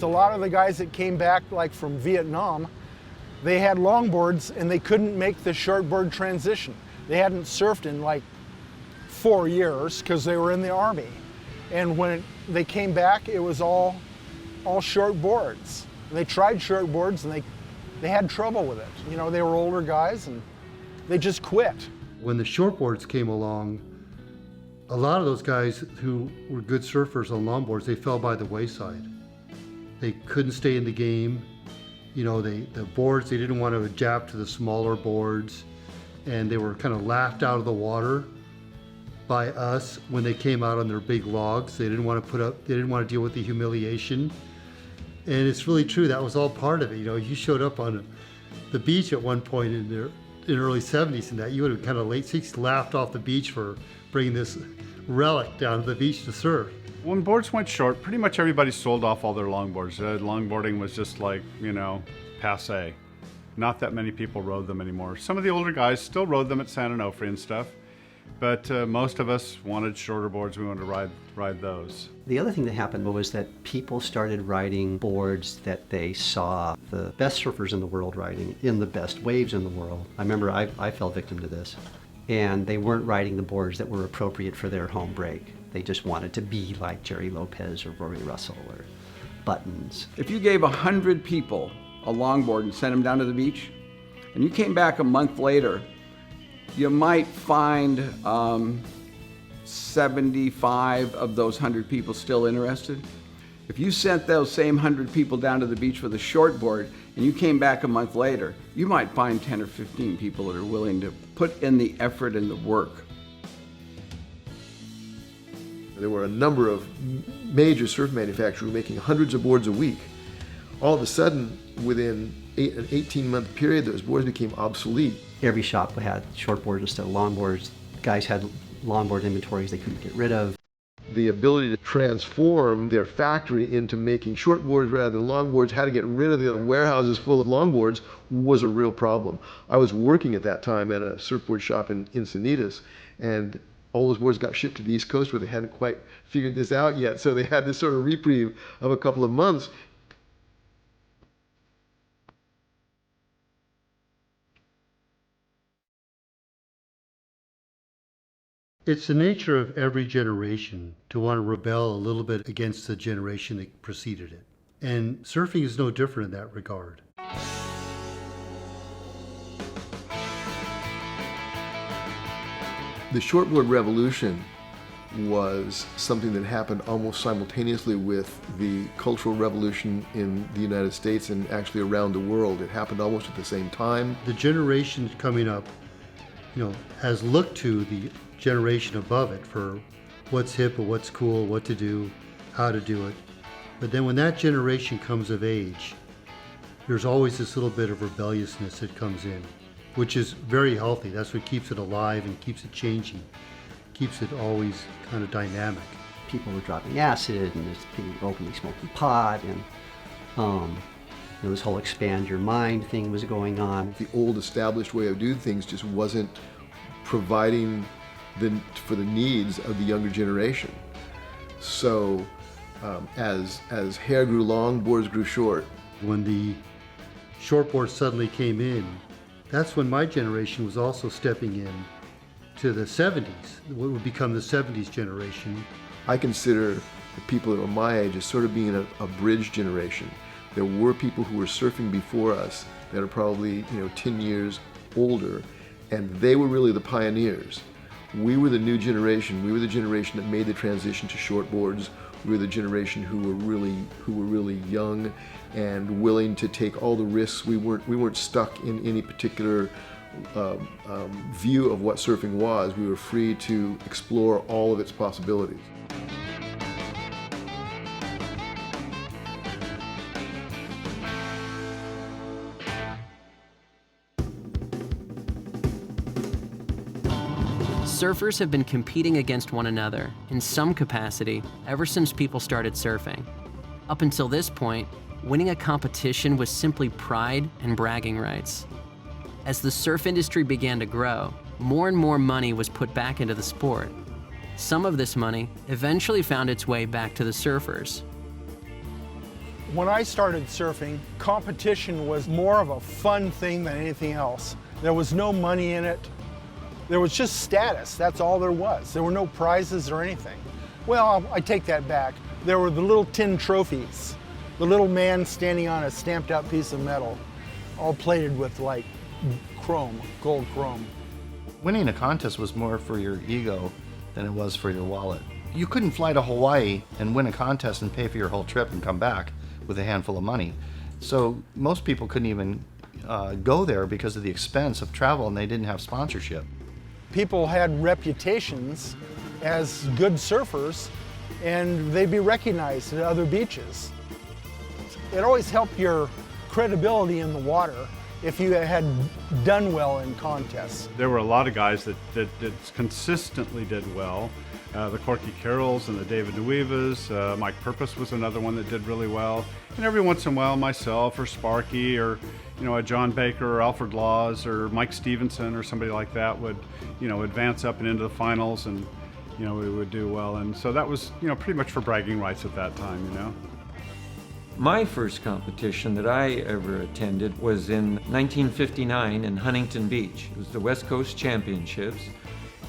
A lot of the guys that came back like from Vietnam, they had longboards and they couldn't make the shortboard transition. They hadn't surfed in like 4 years because they were in the Army. And when they came back, it was all short boards. They tried short boards and they had trouble with it. They were older guys and they just quit. When the shortboards came along, a lot of those guys who were good surfers on longboards, they fell by the wayside. They couldn't stay in the game. The boards, they didn't want to adapt to the smaller boards, and they were kind of laughed out of the water by us when they came out on their big logs. They didn't want to deal with the humiliation. And it's really true, that was all part of it. You know, you showed up on the beach at one point in the early 70s and that you would have kind of late 60s laughed off the beach for bringing this relic down to the beach to surf. When boards went short, pretty much everybody sold off all their longboards. Longboarding was just like, you know, passé. Not that many people rode them anymore. Some of the older guys still rode them at San Onofre and stuff, but most of us wanted shorter boards. We wanted to ride those. The other thing that happened was that people started riding boards that they saw the best surfers in the world riding in the best waves in the world. I remember I fell victim to this. And they weren't riding the boards that were appropriate for their home break. They just wanted to be like Jerry Lopez or Rory Russell or Buttons. If you gave 100 people a longboard and sent them down to the beach, and you came back a month later, you might find 75 of those 100 people still interested. If you sent those same 100 people down to the beach with a short board and you came back a month later, you might find 10 or 15 people that are willing to put in the effort and the work. There were a number of major surf manufacturers making hundreds of boards a week. All of a sudden, within an 18-month period, those boards became obsolete. Every shop had short boards instead of longboards. Guys had longboard inventories they couldn't get rid of. The ability to transform their factory into making short boards rather than long boards, how to get rid of the warehouses full of longboards was a real problem. I was working at that time at a surfboard shop in Encinitas, and all those boards got shipped to the East Coast where they hadn't quite figured this out yet, so they had this sort of reprieve of a couple of months. It's the nature of every generation to want to rebel a little bit against the generation that preceded it. And surfing is no different in that regard. The shortboard revolution was something that happened almost simultaneously with the cultural revolution in the United States and actually around the world. It happened almost at the same time. The generation coming up, has looked to the generation above it for what's hip or what's cool, what to do, how to do it. But then when that generation comes of age, there's always this little bit of rebelliousness that comes in, which is very healthy. That's what keeps it alive and keeps it changing, keeps it always kind of dynamic. People were dropping acid and there's people openly smoking pot and this whole expand your mind thing was going on. The old established way of doing things just wasn't providing for the needs of the younger generation. So as hair grew long, boards grew short. When the shortboard suddenly came in, that's when my generation was also stepping in to the 70s, what would become the 70s generation. I consider the people that were my age as sort of being a bridge generation. There were people who were surfing before us that are probably 10 years older, and they were really the pioneers. We were the new generation. We were the generation that made the transition to shortboards. We were the generation who were really young and willing to take all the risks. We weren't stuck in any particular view of what surfing was. We were free to explore all of its possibilities. Surfers have been competing against one another in some capacity ever since people started surfing. Up until this point, winning a competition was simply pride and bragging rights. As the surf industry began to grow, more and more money was put back into the sport. Some of this money eventually found its way back to the surfers. When I started surfing, competition was more of a fun thing than anything else. There was no money in it. There was just status, that's all there was. There were no prizes or anything. Well, I take that back. There were the little tin trophies, the little man standing on a stamped out piece of metal, all plated with like chrome, gold chrome. Winning a contest was more for your ego than it was for your wallet. You couldn't fly to Hawaii and win a contest and pay for your whole trip and come back with a handful of money. So most people couldn't even go there because of the expense of travel, and they didn't have sponsorship. People had reputations as good surfers, and they'd be recognized at other beaches. It always helped your credibility in the water if you had done well in contests. There were a lot of guys that consistently did well. The Corky Carrolls and the David Nuivas, Mike Purpose was another one that did really well. And every once in a while, myself or Sparky or a John Baker or Alfred Laws or Mike Stevenson or somebody like that would advance up and into the finals, and we would do well. And so that was pretty much for bragging rights at that time. My first competition that I ever attended was in 1959 in Huntington Beach. It was the West Coast Championships.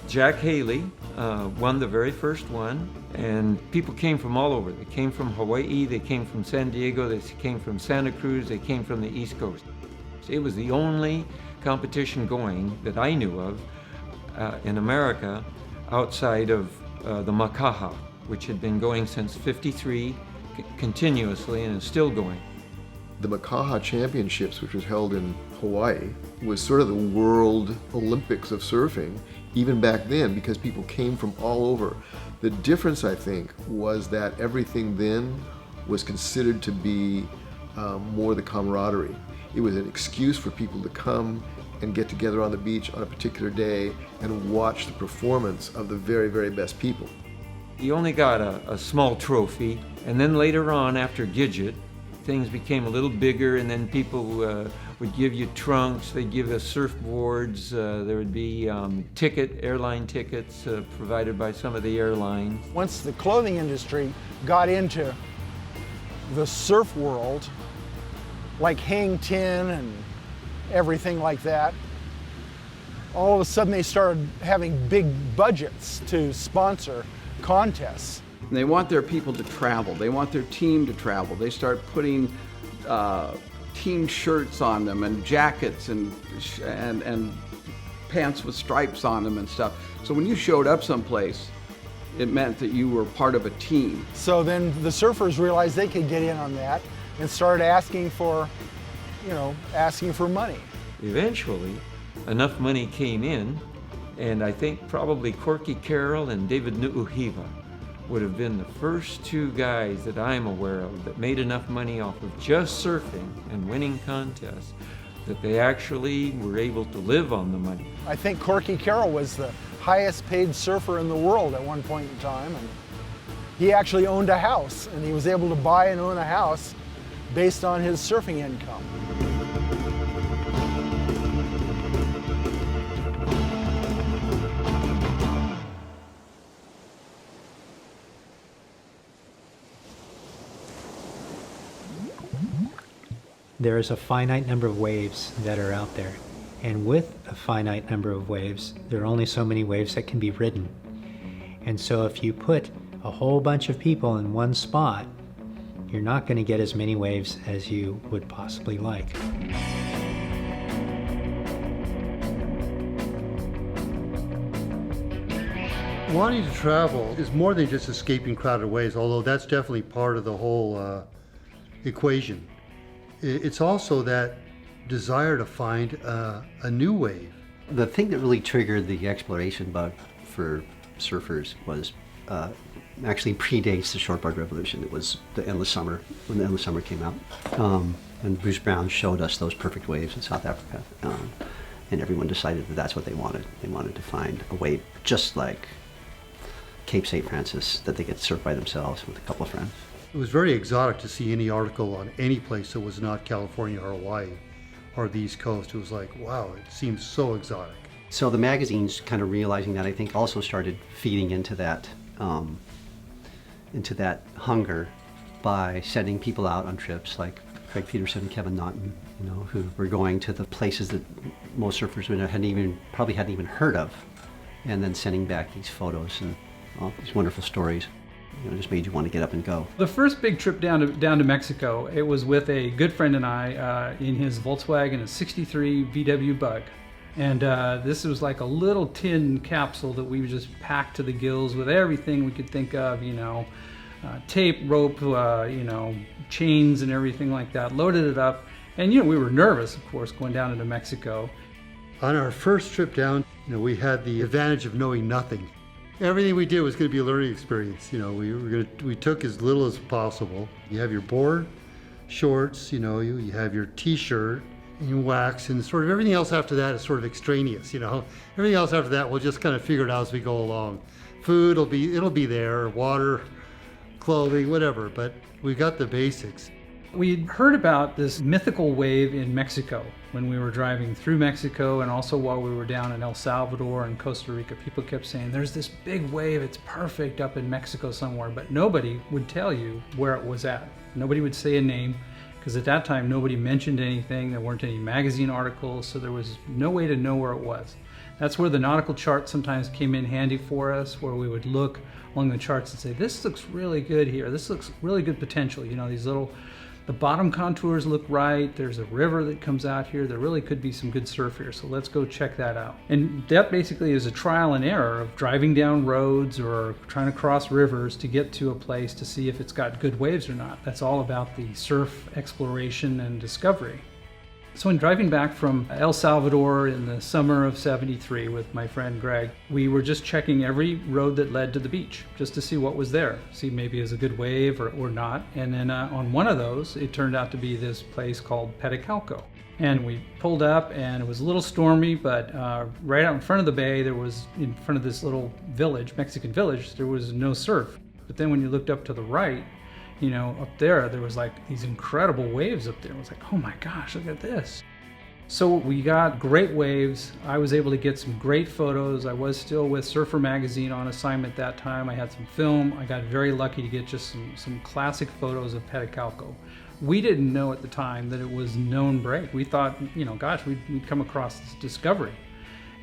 Jack Haley won the very first one, and people came from all over. They came from Hawaii, they came from San Diego, they came from Santa Cruz, they came from the East Coast. It was the only competition going that I knew of in America outside of the Makaha, which had been going since '53 continuously and is still going. The Makaha Championships, which was held in Hawaii, was sort of the World Olympics of surfing, even back then, because people came from all over. The difference, I think, was that everything then was considered to be more the camaraderie. It was an excuse for people to come and get together on the beach on a particular day and watch the performance of the very, very best people. You only got a small trophy, and then later on, after Gidget, things became a little bigger, and then people would give you trunks, they'd give us surfboards, there would be airline tickets provided by some of the airlines. Once the clothing industry got into the surf world, like Hang Ten and everything like that, all of a sudden they started having big budgets to sponsor contests. They want their people to travel. They want their team to travel. They start putting team shirts on them and jackets and pants with stripes on them and stuff. So when you showed up someplace, it meant that you were part of a team. So then the surfers realized they could get in on that and started asking for money. Eventually, enough money came in, and I think probably Corky Carroll and David Nuuhiwa would have been the first two guys that I'm aware of that made enough money off of just surfing and winning contests that they actually were able to live on the money. I think Corky Carroll was the highest paid surfer in the world at one point in time, and he actually owned a house, and he was able to buy and own a house based on his surfing income. There is a finite number of waves that are out there. And with a finite number of waves, there are only so many waves that can be ridden. And so if you put a whole bunch of people in one spot, you're not going to get as many waves as you would possibly like. Wanting to travel is more than just escaping crowded waves, although that's definitely part of the whole equation. It's also that desire to find a new wave. The thing that really triggered the exploration bug for surfers was actually predates the shortboard revolution. It was the Endless Summer, when the Endless Summer came out. And Bruce Brown showed us those perfect waves in South Africa. And everyone decided that that's what they wanted. They wanted to find a wave just like Cape St. Francis that they could surf by themselves with a couple of friends. It was very exotic to see any article on any place that was not California or Hawaii or the East Coast. It was like, wow, it seems so exotic. So the magazines, kind of realizing that, I think also started feeding into that hunger by sending people out on trips like Craig Peterson and Kevin Naughton, who were going to the places that most surfers probably hadn't even heard of, and then sending back these photos and all these wonderful stories. Just made you want to get up and go. The first big trip down to Mexico, it was with a good friend and I in his Volkswagen, a '63 VW Bug. And this was like a little tin capsule that we just packed to the gills with everything we could think of, tape, rope, chains and everything like that. Loaded it up. And, we were nervous, of course, going down into Mexico. On our first trip down, we had the advantage of knowing nothing. Everything we did was going to be a learning experience. We took as little as possible. You have your board, shorts, you know, you have your t-shirt and you wax, and sort of everything else after that is sort of extraneous, you know. Everything else after that we'll just kind of figure it out as we go along. Food it'll be there, water, clothing, whatever, but we got the basics. We'd heard about this mythical wave in Mexico when we were driving through Mexico, and also while we were down in El Salvador and Costa Rica. People kept saying, there's this big wave, it's perfect up in Mexico somewhere, but nobody would tell you where it was at. Nobody would say a name, because at that time nobody mentioned anything, there weren't any magazine articles, so there was no way to know where it was. That's where the nautical charts sometimes came in handy for us, where we would look along the charts and say, this looks really good here, this looks really good potential, you know, the bottom contours look right, there's a river that comes out here, there really could be some good surf here, so let's go check that out. And that basically is a trial and error of driving down roads or trying to cross rivers to get to a place to see if it's got good waves or not. That's all about the surf exploration and discovery. So in driving back from El Salvador in the summer of '73 with my friend Greg, we were just checking every road that led to the beach just to see what was there, see maybe it was a good wave or not. And then on one of those, it turned out to be this place called Pedicalco. And we pulled up and it was a little stormy, but right out in front of the bay, there was, in front of this little village, Mexican village, there was no surf. But then when you looked up to the right, you know, up there was like these incredible waves up there. It was like, oh my gosh, look at this. So we got great waves. I was able to get some great photos. I was still with Surfer Magazine on assignment that time. I had some film. I got very lucky to get just some classic photos of Pedicalco. We didn't know at the time that it was known break. We thought, you know, gosh, we'd come across this discovery.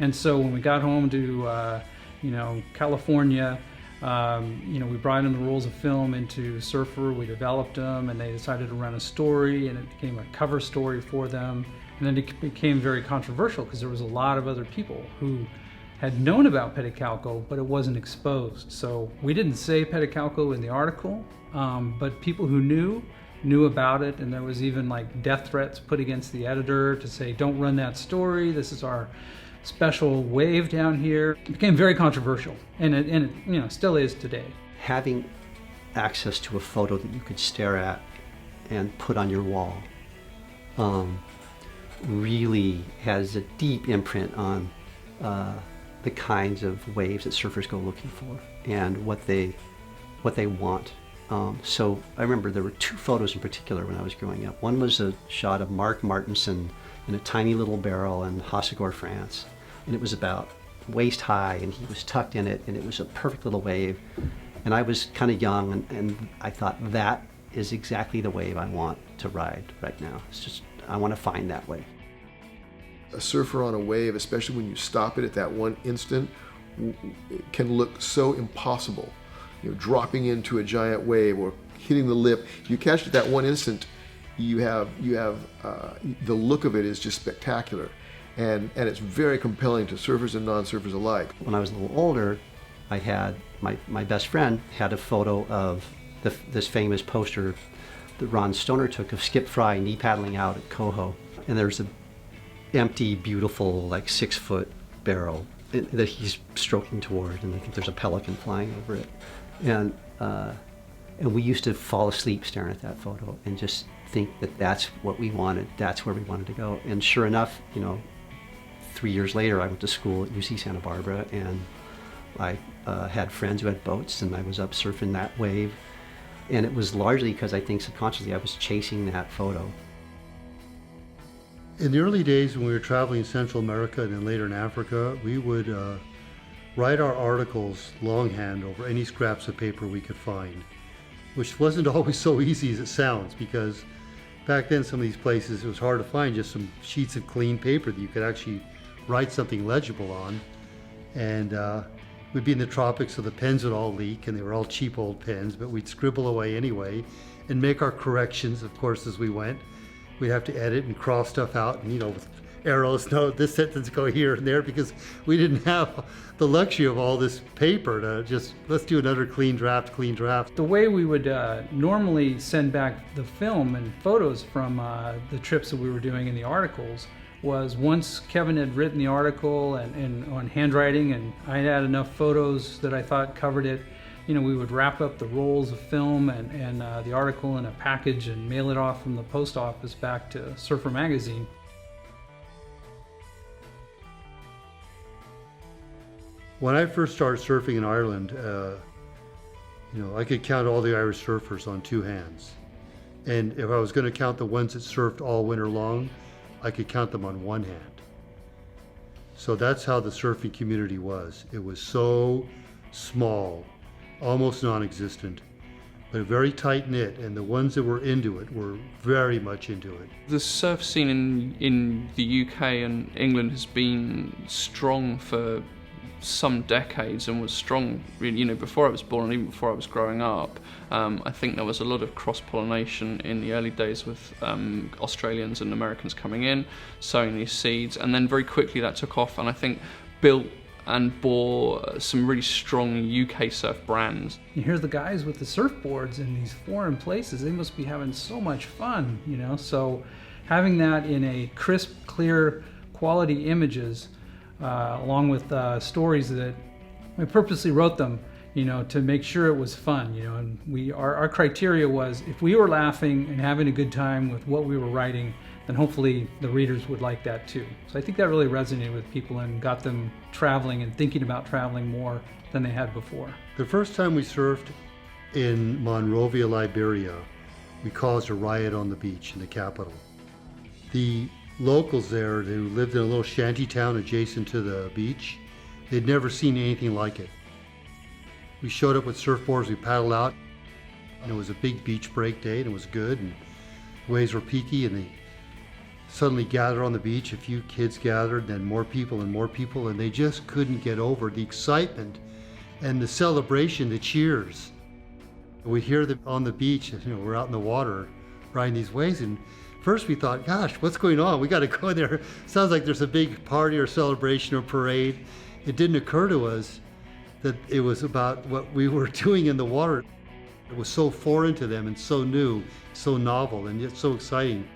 And so when we got home to, you know, California, you know, we brought in the rules of film into Surfer, we developed them, and they decided to run a story, and it became a cover story for them. And then it became very controversial because there was a lot of other people who had known about Pedicalco, but it wasn't exposed. So we didn't say Pedicalco in the article, but people who knew about it, and there was even like death threats put against the editor to say, don't run that story, this is our special wave down here. It became very controversial, and it you know, still is today. Having access to a photo that you could stare at and put on your wall really has a deep imprint on the kinds of waves that surfers go looking for and what they want. So I remember there were two photos in particular when I was growing up. One was a shot of Mark Martenson in a tiny little barrel in Hossegor, France. And it was about waist high, and he was tucked in it, and it was a perfect little wave. And I was kind of young, and I thought, that is exactly the wave I want to ride right now. It's just, I want to find that wave. A surfer on a wave, especially when you stop it at that one instant, can look so impossible. You know, dropping into a giant wave or hitting the lip. You catch it that one instant, you have the look of it is just spectacular. And it's very compelling to surfers and non-surfers alike. When I was a little older, I had, my best friend had a photo of this famous poster that Ron Stoner took of Skip Fry knee paddling out at Coho. And there's an empty, beautiful, like 6-foot barrel that he's stroking toward, and I think there's a pelican flying over it. And we used to fall asleep staring at that photo and just think that that's what we wanted, that's where we wanted to go. And sure enough, you know, 3 years later, I went to school at UC Santa Barbara, and I had friends who had boats, and I was up surfing that wave. And it was largely because I think subconsciously I was chasing that photo. In the early days when we were traveling in Central America and then later in Africa, we would write our articles longhand over any scraps of paper we could find, which wasn't always so easy as it sounds, because back then some of these places it was hard to find just some sheets of clean paper that you could actually write something legible on. And we'd be in the tropics, so the pens would all leak, and they were all cheap old pens, but we'd scribble away anyway and make our corrections, of course, as we went. We'd have to edit and cross stuff out, and, you know, with arrows, no, this sentence go here and there, because we didn't have the luxury of all this paper to just, let's do another clean draft. The way we would normally send back the film and photos from the trips that we were doing in the articles was, once Kevin had written the article and on handwriting, and I had enough photos that I thought covered it, we would wrap up the rolls of film and the article in a package and mail it off from the post office back to Surfer Magazine. When I first started surfing in Ireland, I could count all the Irish surfers on two hands. And if I was going to count the ones that surfed all winter long, I could count them on one hand. So that's how the surfing community was. It was so small, almost non-existent, but very tight-knit, and the ones that were into it were very much into it. The surf scene in the UK and England has been strong for some decades and was strong really, before I was born and even before I was growing up. I think there was a lot of cross-pollination in the early days with Australians and Americans coming in, sowing these seeds, and then very quickly that took off, and I think built and bore some really strong UK surf brands. And here's the guys with the surfboards in these foreign places. They must be having so much fun, So having that in a crisp, clear, quality images, along with stories that I purposely wrote them, to make sure it was fun, and our criteria was if we were laughing and having a good time with what we were writing, then hopefully the readers would like that too. So I think that really resonated with people and got them traveling and thinking about traveling more than they had before. The first time we surfed in Monrovia, Liberia, we caused a riot on the beach in the capital. The locals there who lived in a little shanty town adjacent to the beach, they'd never seen anything like it. We showed up with surfboards, we paddled out, and it was a big beach break day, and it was good, and waves were peaky, and they suddenly gathered on the beach. A few kids gathered, then more people, and they just couldn't get over the excitement and the celebration, the cheers. We hear them on the beach, we're out in the water riding these waves, and first we thought, gosh, what's going on? We got to go in there. Sounds like there's a big party or celebration or parade. It didn't occur to us that it was about what we were doing in the water. It was so foreign to them and so new, so novel, and yet so exciting.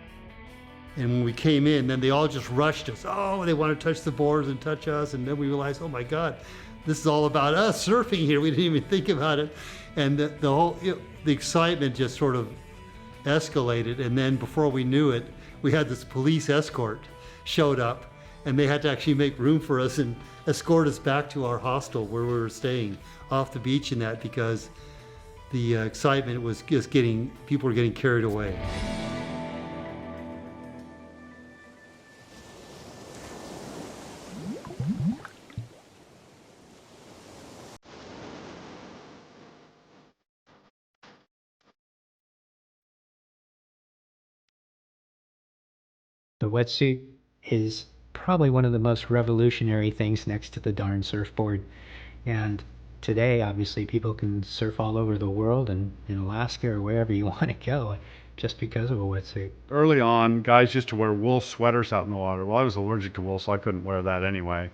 And when we came in, then they all just rushed us. Oh, they want to touch the boards and touch us. And then we realized, oh my God, this is all about us surfing here. We didn't even think about it. And the excitement just sort of escalated, and then before we knew it, we had this police escort showed up, and they had to actually make room for us and escort us back to our hostel where we were staying off the beach and that, because the excitement was just people were getting carried away. The wetsuit is probably one of the most revolutionary things next to the darn surfboard. And today, obviously, people can surf all over the world and in Alaska or wherever you want to go just because of a wetsuit. Early on, guys used to wear wool sweaters out in the water. Well, I was allergic to wool, so I couldn't wear that anyway.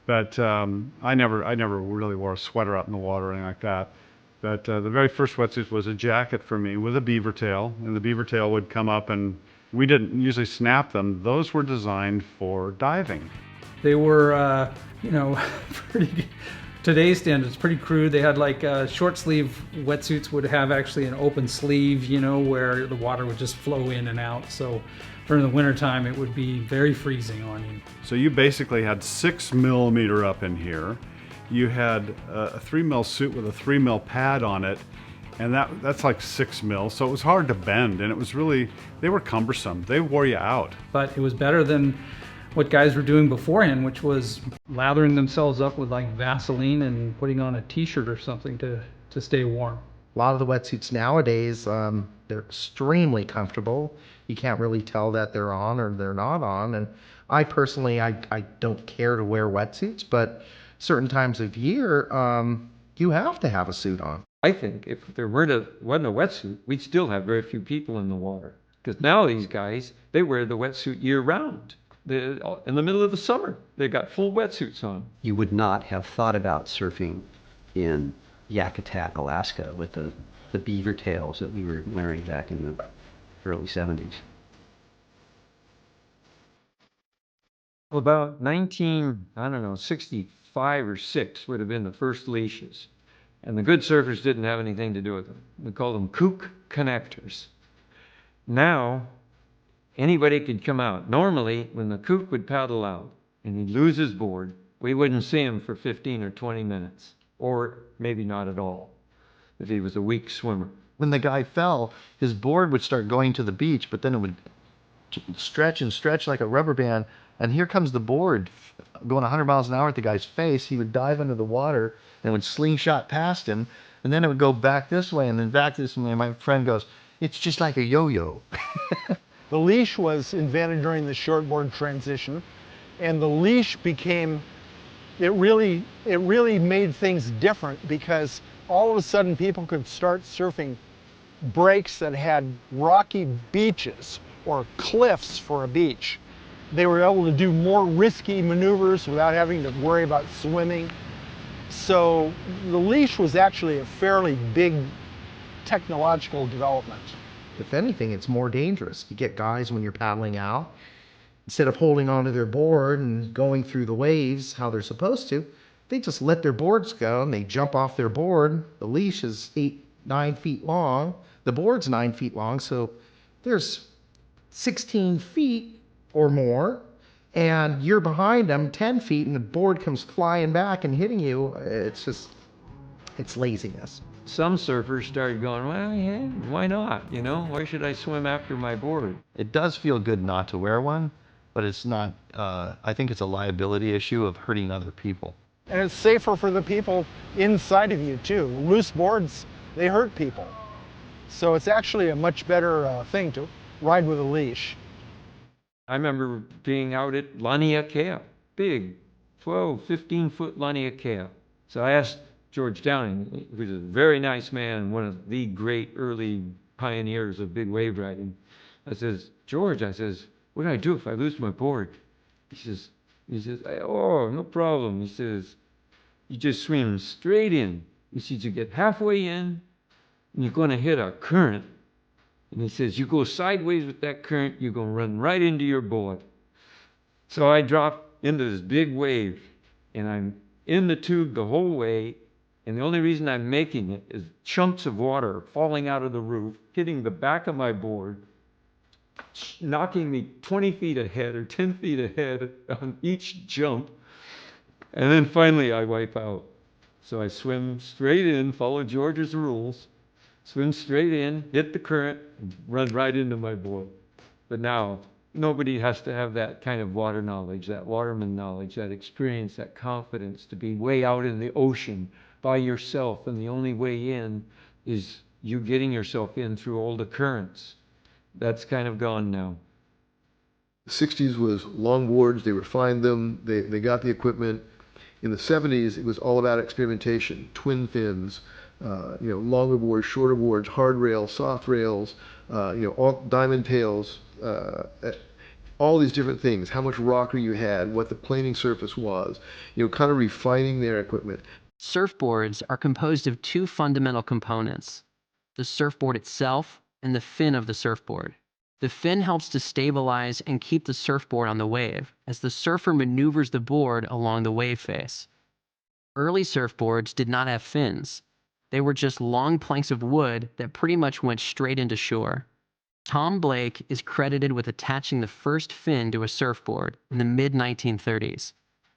But I never really wore a sweater out in the water or anything like that. But the very first wetsuit was a jacket for me with a beaver tail, and the beaver tail would come up, and we didn't usually snap them. Those were designed for diving. They were, pretty, today's standards, pretty crude. They had like short sleeve wetsuits would have actually an open sleeve, where the water would just flow in and out. So during the wintertime, it would be very freezing on you. So you basically had 6 millimeter up in here. You had a 3 mil suit with a 3 mil pad on it, and that's like 6 mil, so it was hard to bend, and it was really, they were cumbersome. They wore you out. But it was better than what guys were doing beforehand, which was lathering themselves up with like Vaseline and putting on a t-shirt or something to stay warm. A lot of the wetsuits nowadays, they're extremely comfortable. You can't really tell that they're on or they're not on. And I personally, I don't care to wear wetsuits, but certain times of year, you have to have a suit on. I think if there wasn't a wetsuit, we'd still have very few people in the water. Because now these guys, they wear the wetsuit year round. In the middle of the summer, they got full wetsuits on. You would not have thought about surfing in Yakutat, Alaska with the beaver tails that we were wearing back in the early 70s. Well, about 65 or 6 would have been the first leashes. And the good surfers didn't have anything to do with them. We called them kook connectors. Now, anybody could come out. Normally, when the kook would paddle out and he'd lose his board, we wouldn't see him for 15 or 20 minutes, or maybe not at all, if he was a weak swimmer. When the guy fell, his board would start going to the beach, but then it would stretch and stretch like a rubber band, and here comes the board going 100 miles an hour at the guy's face. He would dive under the water and would slingshot past him, and then it would go back this way and then back this way. My friend goes, "It's just like a yo-yo." The leash was invented during the shortboard transition, and the leash became, it really made things different, because all of a sudden people could start surfing breaks that had rocky beaches or cliffs for a beach. They were able to do more risky maneuvers without having to worry about swimming. So the leash was actually a fairly big technological development. If anything, it's more dangerous. You get guys when you're paddling out, instead of holding onto their board and going through the waves how they're supposed to, they just let their boards go and they jump off their board. The leash is 8-9 feet long. The board's 9 feet long, so there's 16 feet or more, and you're behind them 10 feet and the board comes flying back and hitting you. It's laziness. Some surfers started going, well, yeah, why not? You know, why should I swim after my board? It does feel good not to wear one, but it's not, I think it's a liability issue of hurting other people. And it's safer for the people inside of you too. Loose boards, they hurt people. So it's actually a much better thing to ride with a leash. I remember being out at Laniakea, big 12, 15-foot Laniakea. So I asked George Downing, who's a very nice man, one of the great early pioneers of big wave riding. I says, George, I says, what do I do if I lose my board? He says, oh, no problem. He says, you just swim straight in. He says, you get halfway in, and you're going to hit a current. And he says, you go sideways with that current, you're going to run right into your board. So I drop into this big wave, and I'm in the tube the whole way, and the only reason I'm making it is chunks of water falling out of the roof, hitting the back of my board, knocking me 20 feet ahead or 10 feet ahead on each jump, and then finally I wipe out. So I swim straight in, follow George's rules, swim straight in, hit the current, and run right into my board. But now, nobody has to have that kind of water knowledge, that waterman knowledge, that experience, that confidence to be way out in the ocean by yourself, and the only way in is you getting yourself in through all the currents. That's kind of gone now. The 60s was long boards, they refined them, they got the equipment. In the 70s, it was all about experimentation, twin fins, longer boards, shorter boards, hard rails, soft rails, all diamond tails, all these different things, how much rocker you had, what the planing surface was, kind of refining their equipment. Surfboards are composed of two fundamental components, the surfboard itself and the fin of the surfboard. The fin helps to stabilize and keep the surfboard on the wave as the surfer maneuvers the board along the wave face. Early surfboards did not have fins. They were just long planks of wood that pretty much went straight into shore. Tom Blake is credited with attaching the first fin to a surfboard in the mid-1930s.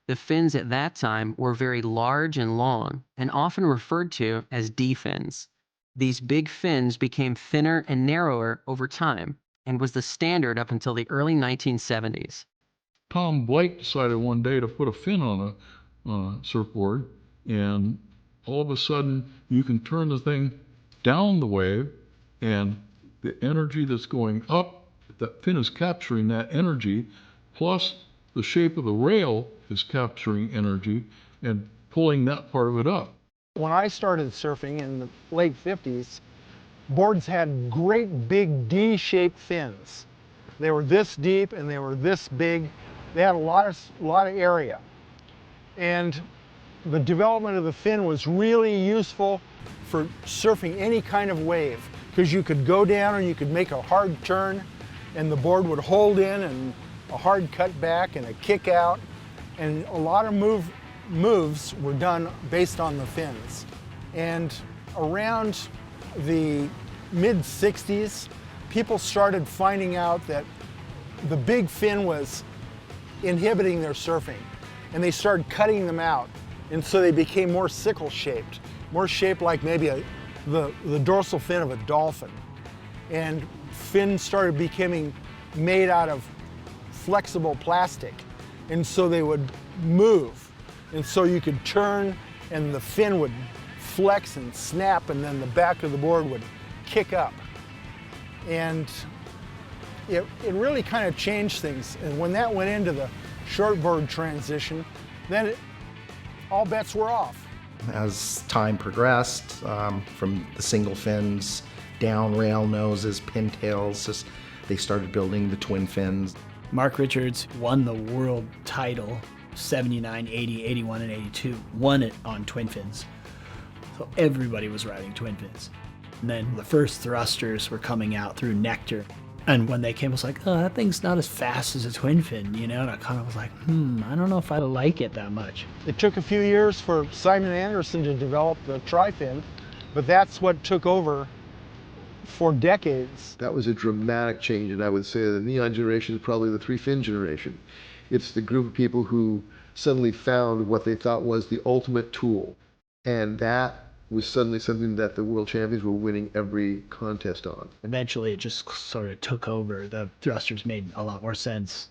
The fins at that time were very large and long, and often referred to as D-fins. These big fins became thinner and narrower over time, and was the standard up until the early 1970s. Tom Blake decided one day to put a fin on a surfboard, and all of a sudden you can turn the thing down the wave, and the energy that's going up, that fin is capturing that energy, plus the shape of the rail is capturing energy and pulling that part of it up. When I started surfing in the late 50s, boards had great big D-shaped fins. They were this deep and they were this big. They had a lot of area. And the development of the fin was really useful for surfing any kind of wave, because you could go down and you could make a hard turn and the board would hold in, and a hard cut back and a kick out. And a lot of moves were done based on the fins. And around the mid-60s, people started finding out that the big fin was inhibiting their surfing, and they started cutting them out. And so they became more sickle-shaped, more shaped like maybe the dorsal fin of a dolphin. And fins started becoming made out of flexible plastic, and so they would move. And so you could turn and the fin would flex and snap, and then the back of the board would kick up. And it really kind of changed things. And when that went into the shortboard transition, then all bets were off. As time progressed, from the single fins, down rail noses, pintails, they started building the twin fins. Mark Richards won the world title 79, 80, 81, and 82. Won it on twin fins. So everybody was riding twin fins. And then the first thrusters were coming out through Nectar. And when they came, I was like, oh, that thing's not as fast as a twin fin, you know? And I kind of was like, I don't know if I like it that much. It took a few years for Simon Anderson to develop the tri-fin, but that's what took over for decades. That was a dramatic change, and I would say the Neon generation is probably the three-fin generation. It's the group of people who suddenly found what they thought was the ultimate tool, and that was suddenly something that the world champions were winning every contest on. Eventually, it just sort of took over. The thrusters made a lot more sense.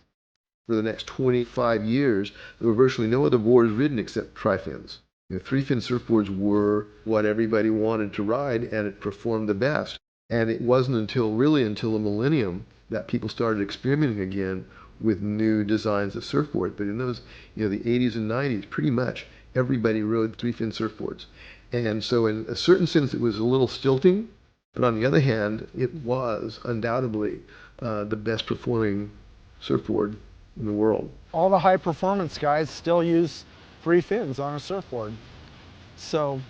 For the next 25 years, there were virtually no other boards ridden except tri-fins. Three-fin surfboards were what everybody wanted to ride, and it performed the best. And it wasn't until the millennium that people started experimenting again with new designs of surfboard. But in those, the 80s and 90s, pretty much everybody rode three-fin surfboards. And so in a certain sense, it was a little stilting, but on the other hand, it was undoubtedly the best performing surfboard in the world. All the high performance guys still use three fins on a surfboard. So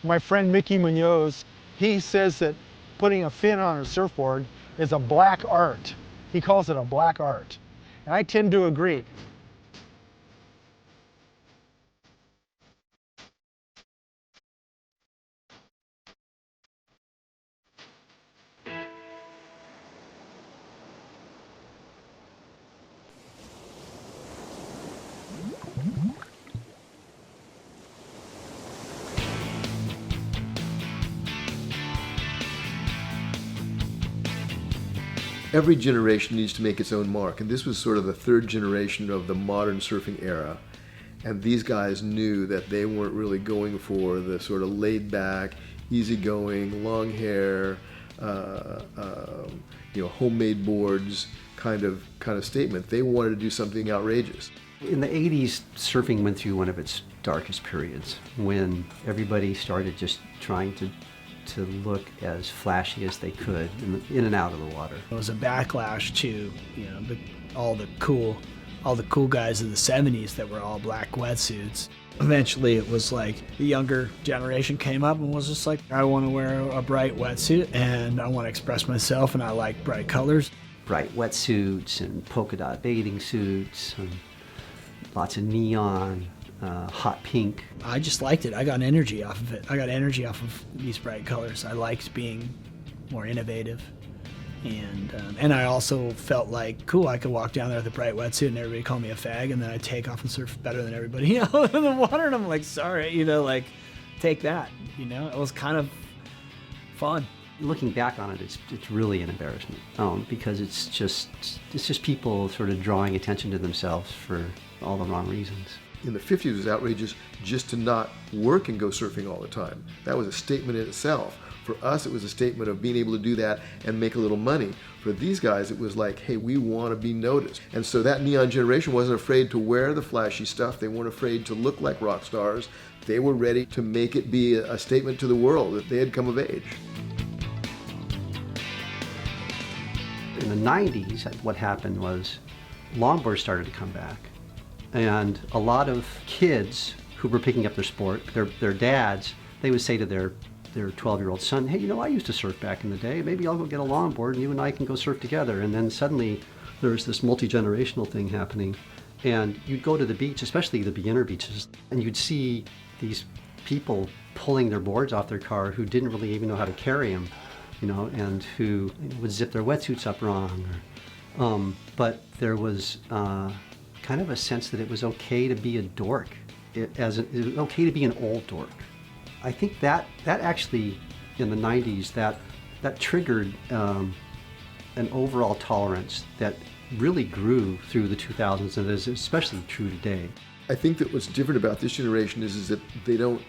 my friend Mickey Munoz, he says that putting a fin on a surfboard is a black art. He calls it a black art. And I tend to agree. Every generation needs to make its own mark, and this was sort of the third generation of the modern surfing era. And these guys knew that they weren't really going for the sort of laid-back, easygoing, long hair, homemade boards kind of statement. They wanted to do something outrageous. In the 80s, surfing went through one of its darkest periods when everybody started just trying to look as flashy as they could in and out of the water. It was a backlash to all the cool guys of the 70s that were all black wetsuits. Eventually it was like the younger generation came up and was just like, I want to wear a bright wetsuit and I want to express myself and I like bright colors. Bright wetsuits and polka dot bathing suits and lots of neon. Hot pink. I just liked it. I got energy off of it. I got energy off of these bright colors. I liked being more innovative. And I also felt like, cool, I could walk down there with a bright wetsuit and everybody call me a fag, and then I'd take off and surf better than everybody else in the water. And I'm like, sorry, take that. It was kind of fun. Looking back on it, it's really an embarrassment because it's just people sort of drawing attention to themselves for all the wrong reasons. In the 50s, it was outrageous just to not work and go surfing all the time. That was a statement in itself. For us, it was a statement of being able to do that and make a little money. For these guys, it was like, hey, we want to be noticed. And so that neon generation wasn't afraid to wear the flashy stuff. They weren't afraid to look like rock stars. They were ready to make it be a statement to the world that they had come of age. In the 90s, what happened was longboards started to come back. And a lot of kids who were picking up their sport, their dads, they would say to their 12-year-old son, hey, I used to surf back in the day. Maybe I'll go get a longboard and you and I can go surf together. And then suddenly there's this multi-generational thing happening. And you'd go to the beach, especially the beginner beaches, and you'd see these people pulling their boards off their car who didn't really even know how to carry them, and who would zip their wetsuits up wrong. But there was kind of a sense that it was okay to be a dork, it was okay to be an old dork. I think that actually, in the 90s, that triggered an overall tolerance that really grew through the 2000s, and is especially true today. I think that what's different about this generation is that they don't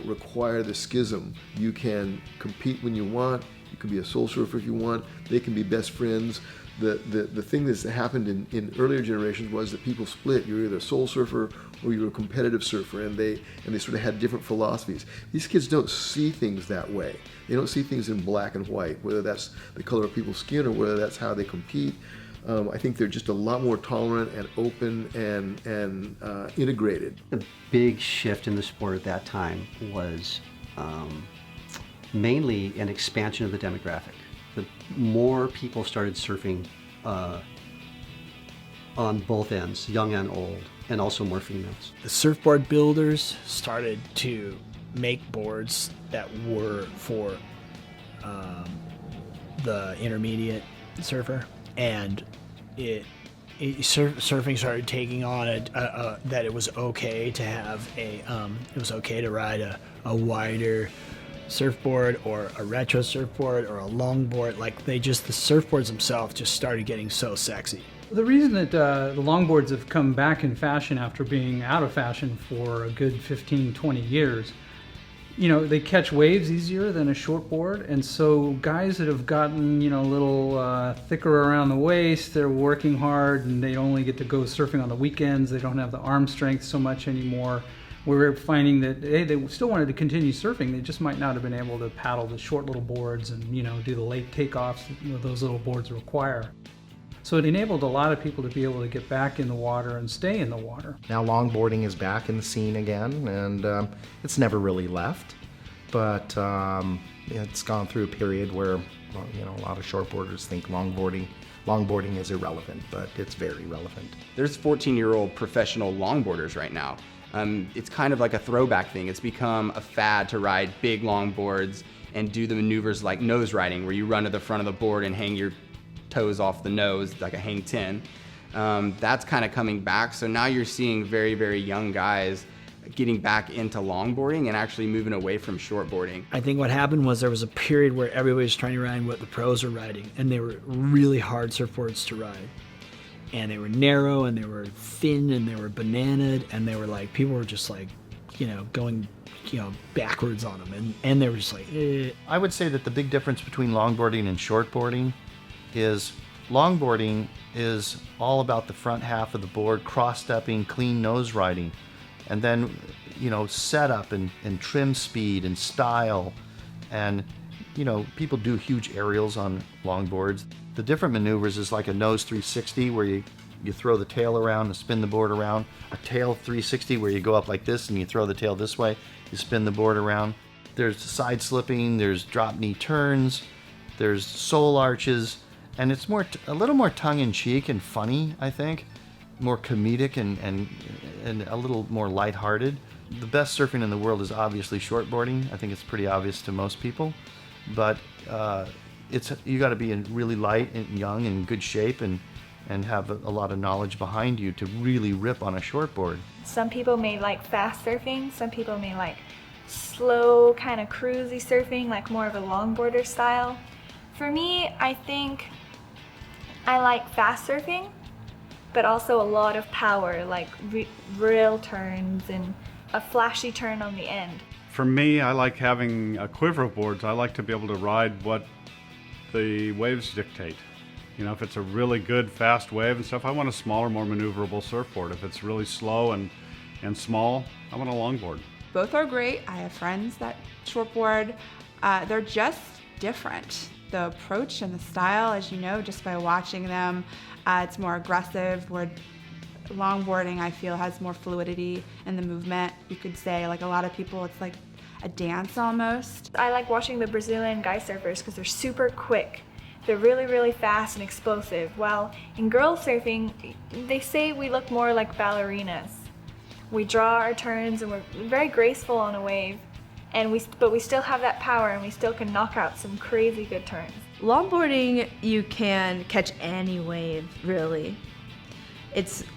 require the schism. You can compete when you want. You can be a soul surfer if you want. They can be best friends. The thing that's happened in earlier generations was that people split. You're either a soul surfer or you're a competitive surfer, and they sort of had different philosophies. These kids don't see things that way. They don't see things in black and white, whether that's the color of people's skin or whether that's how they compete. I think they're just a lot more tolerant and open and integrated. The big shift in the sport at that time was mainly an expansion of the demographic. The more people started surfing on both ends, young and old, and also more females. The surfboard builders started to make boards that were for the intermediate surfer, and surfing started taking on that it was okay to have it was okay to ride a wider surfboard or a retro surfboard or a longboard. Like the surfboards themselves just started getting so sexy. The reason that the longboards have come back in fashion after being out of fashion for a good 15, 20 years, they catch waves easier than a shortboard, and so guys that have gotten, a little thicker around the waist, they're working hard and they only get to go surfing on the weekends, they don't have the arm strength so much anymore. We're finding that, hey, they still wanted to continue surfing, they just might not have been able to paddle the short little boards and, do the late takeoffs that those little boards require. So it enabled a lot of people to be able to get back in the water and stay in the water. Now longboarding is back in the scene again, and it's never really left, but it's gone through a period where a lot of shortboarders think longboarding is irrelevant, but it's very relevant. There's 14-year-old professional longboarders right now. It's kind of like a throwback thing. It's become a fad to ride big longboards and do the maneuvers like nose riding, where you run to the front of the board and hang your toes off the nose like a hang 10. That's kind of coming back. So now you're seeing very, very young guys getting back into longboarding and actually moving away from shortboarding. I think what happened was there was a period where everybody was trying to ride what the pros are riding, and they were really hard surfboards to ride. And they were narrow, and they were thin, and they were bananaed, and they were like, people were just like, going, backwards on them, and they were just like, eh. I would say that the big difference between longboarding and shortboarding is longboarding is all about the front half of the board, cross-stepping, clean nose riding, and then, setup and trim speed and style, and, people do huge aerials on longboards. The different maneuvers is like a nose 360 where you throw the tail around and spin the board around, a tail 360 where you go up like this and you throw the tail this way, you spin the board around. There's side slipping, there's drop knee turns, there's sole arches, and it's a little more tongue-in-cheek and funny, I think, more comedic and a little more lighthearted. The best surfing in the world is obviously shortboarding. I think it's pretty obvious to most people, but you got to be really light and young and in good shape and have a lot of knowledge behind you to really rip on a shortboard. Some people may like fast surfing, some people may like slow, kind of cruisy surfing, like more of a longboarder style. For me, I think I like fast surfing, but also a lot of power, like real turns and a flashy turn on the end. For me, I like having a quiver of boards. I like to be able to ride what the waves dictate. If it's a really good fast wave and stuff, I want a smaller, more maneuverable surfboard. If it's really slow and small, I want a longboard. Both are great. I have friends that shortboard. They're just different. The approach and the style, as you know, just by watching them, it's more aggressive. Where longboarding, I feel, has more fluidity in the movement. You could say, like a lot of people, it's like a dance almost. I like watching the Brazilian guy surfers because they're super quick. They're really, really fast and explosive. While in girl surfing, they say we look more like ballerinas. We draw our turns and we're very graceful on a wave, but we still have that power and we still can knock out some crazy good turns. Longboarding, you can catch any wave, really.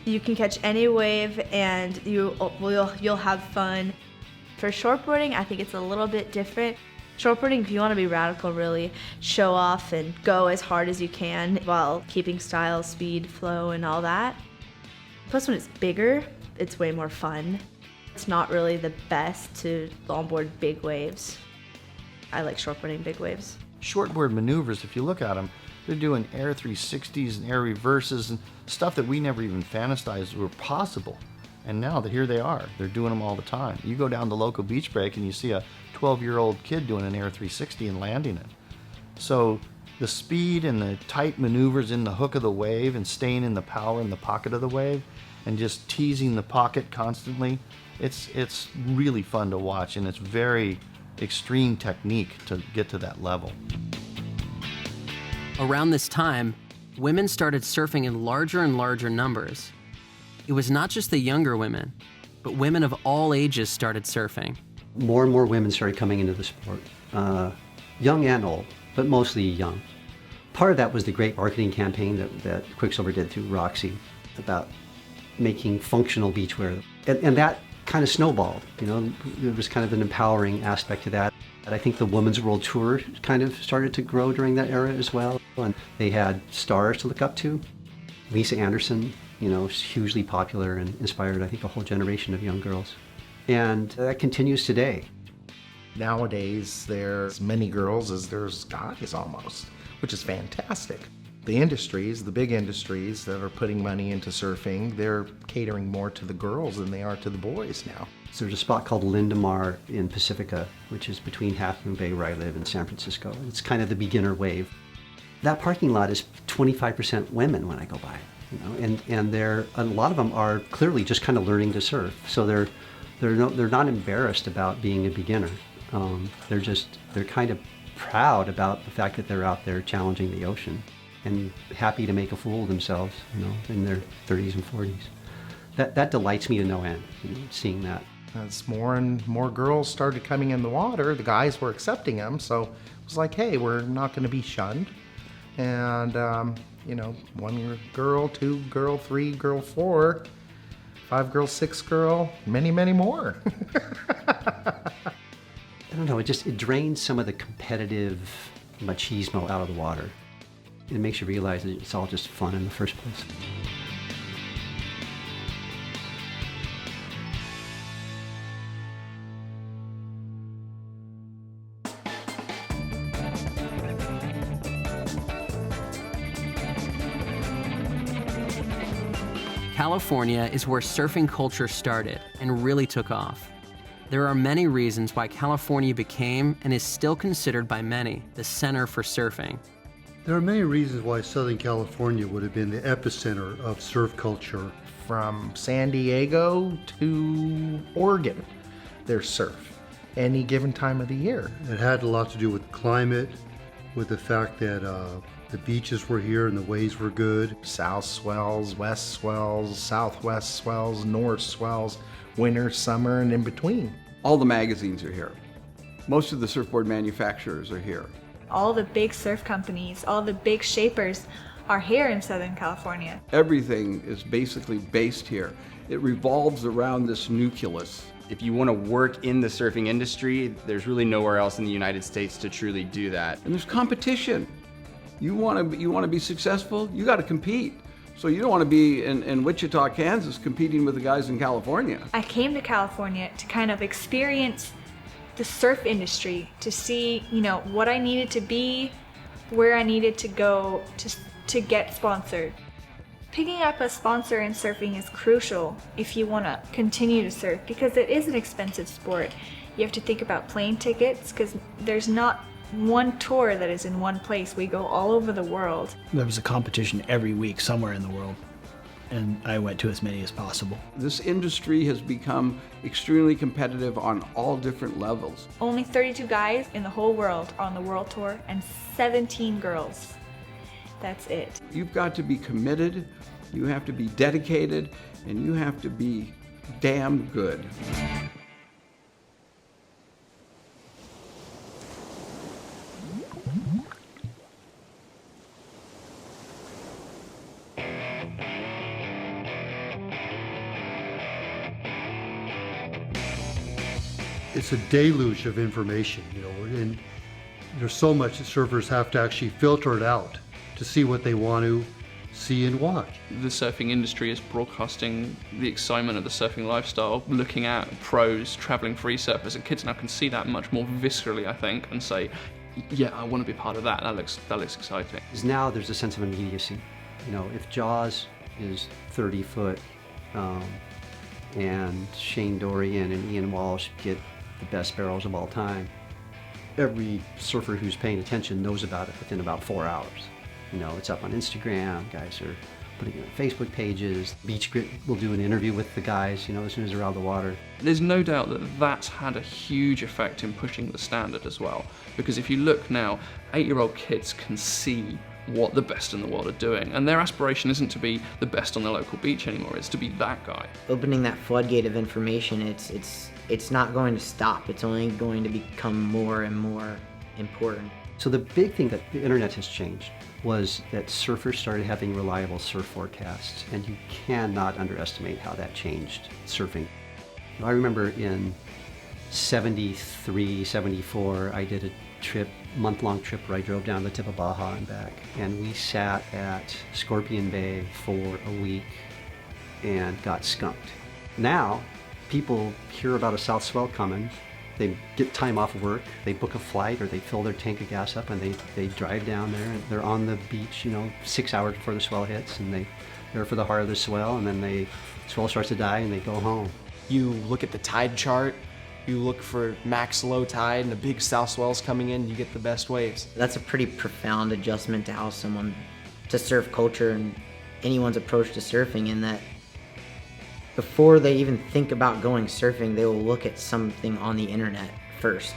You can catch any wave and you'll have fun. For shortboarding, I think it's a little bit different. Shortboarding, if you want to be radical, really show off and go as hard as you can while keeping style, speed, flow, and all that. Plus, when it's bigger, it's way more fun. It's not really the best to longboard big waves. I like shortboarding big waves. Shortboard maneuvers, if you look at them, they're doing air 360s and air reverses and stuff that we never even fantasized were possible. And now here they are. They're doing them all the time. You go down the local beach break and you see a 12-year-old kid doing an air 360 and landing it. So the speed and the tight maneuvers in the hook of the wave and staying in the power in the pocket of the wave and just teasing the pocket constantly, it's really fun to watch, and it's very extreme technique to get to that level. Around this time, women started surfing in larger and larger numbers. It was not just the younger women, but women of all ages started surfing. More and more women started coming into the sport, young and old, but mostly young. Part of that was the great marketing campaign that Quiksilver did through Roxy about making functional beachwear. And that kind of snowballed, there was kind of an empowering aspect to that. And I think the Women's World Tour kind of started to grow during that era as well. And they had stars to look up to. Lisa Anderson, hugely popular and inspired, I think, a whole generation of young girls. And that continues today. Nowadays, there's as many girls as there's guys almost, which is fantastic. The industries, the big industries that are putting money into surfing, they're catering more to the girls than they are to the boys now. So there's a spot called Lindamar in Pacifica, which is between Half Moon Bay, where I live, and San Francisco. It's kind of the beginner wave. That parking lot is 25% women when I go by, and a lot of them are clearly just kind of learning to surf. So they're not embarrassed about being a beginner. They're kind of proud about the fact that they're out there challenging the ocean and happy to make a fool of themselves, in their 30s and 40s. That delights me to no end, seeing that. As more and more girls started coming in the water, the guys were accepting them, so it was like, hey, we're not going to be shunned. And, 1 girl, 2 girl, 3 girl, 4, 5 girl, 6 girl, many, many more. I don't know, it drains some of the competitive machismo out of the water. It makes you realize that it's all just fun in the first place. California is where surfing culture started and really took off. There are many reasons why California became and is still considered by many the center for surfing. There are many reasons why Southern California would have been the epicenter of surf culture. From San Diego to Oregon, there's surf any given time of the year. It had a lot to do with climate, with the fact that the beaches were here and the waves were good. South swells, west swells, southwest swells, north swells, winter, summer, and in between. All the magazines are here. Most of the surfboard manufacturers are here. All the big surf companies, all the big shapers are here in Southern California. Everything is basically based here. It revolves around this nucleus. If you want to work in the surfing industry, there's really nowhere else in the United States to truly do that. And there's competition. You want to be successful, you got to compete. So you don't want to be in Wichita, Kansas, competing with the guys in California. I came to California to kind of experience the surf industry, to see, what I needed to be, where I needed to go to get sponsored. Picking up a sponsor in surfing is crucial if you want to continue to surf, because it is an expensive sport. You have to think about plane tickets, because there's not one tour that is in one place. We go all over the world. There was a competition every week somewhere in the world, and I went to as many as possible. This industry has become extremely competitive on all different levels. Only 32 guys in the whole world are on the world tour, and 17 girls. That's it. You've got to be committed, you have to be dedicated, and you have to be damn good. It's a deluge of information, you know, and there's so much that surfers have to actually filter it out to see what they want to see and watch. The surfing industry is broadcasting the excitement of the surfing lifestyle, looking at pros, traveling free surfers, and kids now can see that much more viscerally, I think, and say, yeah, I want to be part of that. That looks exciting. Because now there's a sense of immediacy. You know, if Jaws is 30 foot and Shane Dorian and Ian Walsh get the best barrels of all time, every surfer who's paying attention knows about it within about 4 hours. You know, it's up on Instagram, guys are putting it on Facebook pages. Beach Grit will do an interview with the guys, you know, as soon as they're out of the water. There's no doubt that that's had a huge effect in pushing the standard as well. Because if you look now, 8-year-old kids can see what the best in the world are doing. And their aspiration isn't to be the best on the local beach anymore, it's to be that guy. Opening that floodgate of information, it's not going to stop. It's only going to become more and more important. So the big thing that the internet has changed was that surfers started having reliable surf forecasts, and you cannot underestimate how that changed surfing. I remember in 73, 74, I did a trip, month-long trip where I drove down the tip of Baja and back, and we sat at Scorpion Bay for a week and got skunked. Now, people hear about a south swell coming, they get time off of work, they book a flight or they fill their tank of gas up and they drive down there and they're on the beach, you know, 6 hours before the swell hits, and they're there for the heart of the swell, and then the swell starts to die and they go home. You look at the tide chart, you look for max low tide and the big south swells coming in, you get the best waves. That's a pretty profound adjustment to how to surf culture and anyone's approach to surfing, in that before they even think about going surfing, they will look at something on the internet first.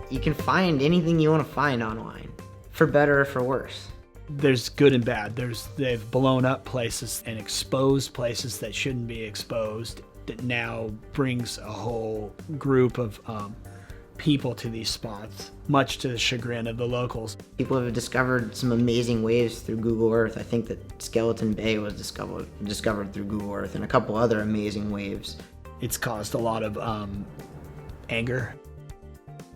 You can find anything you want to find online, for better or for worse. There's good and bad. They've blown up places and exposed places that shouldn't be exposed. That now brings a whole group of people to these spots, much to the chagrin of the locals. People have discovered some amazing waves through Google Earth. I think that Skeleton Bay was discovered through Google Earth, and a couple other amazing waves. It's caused a lot of anger.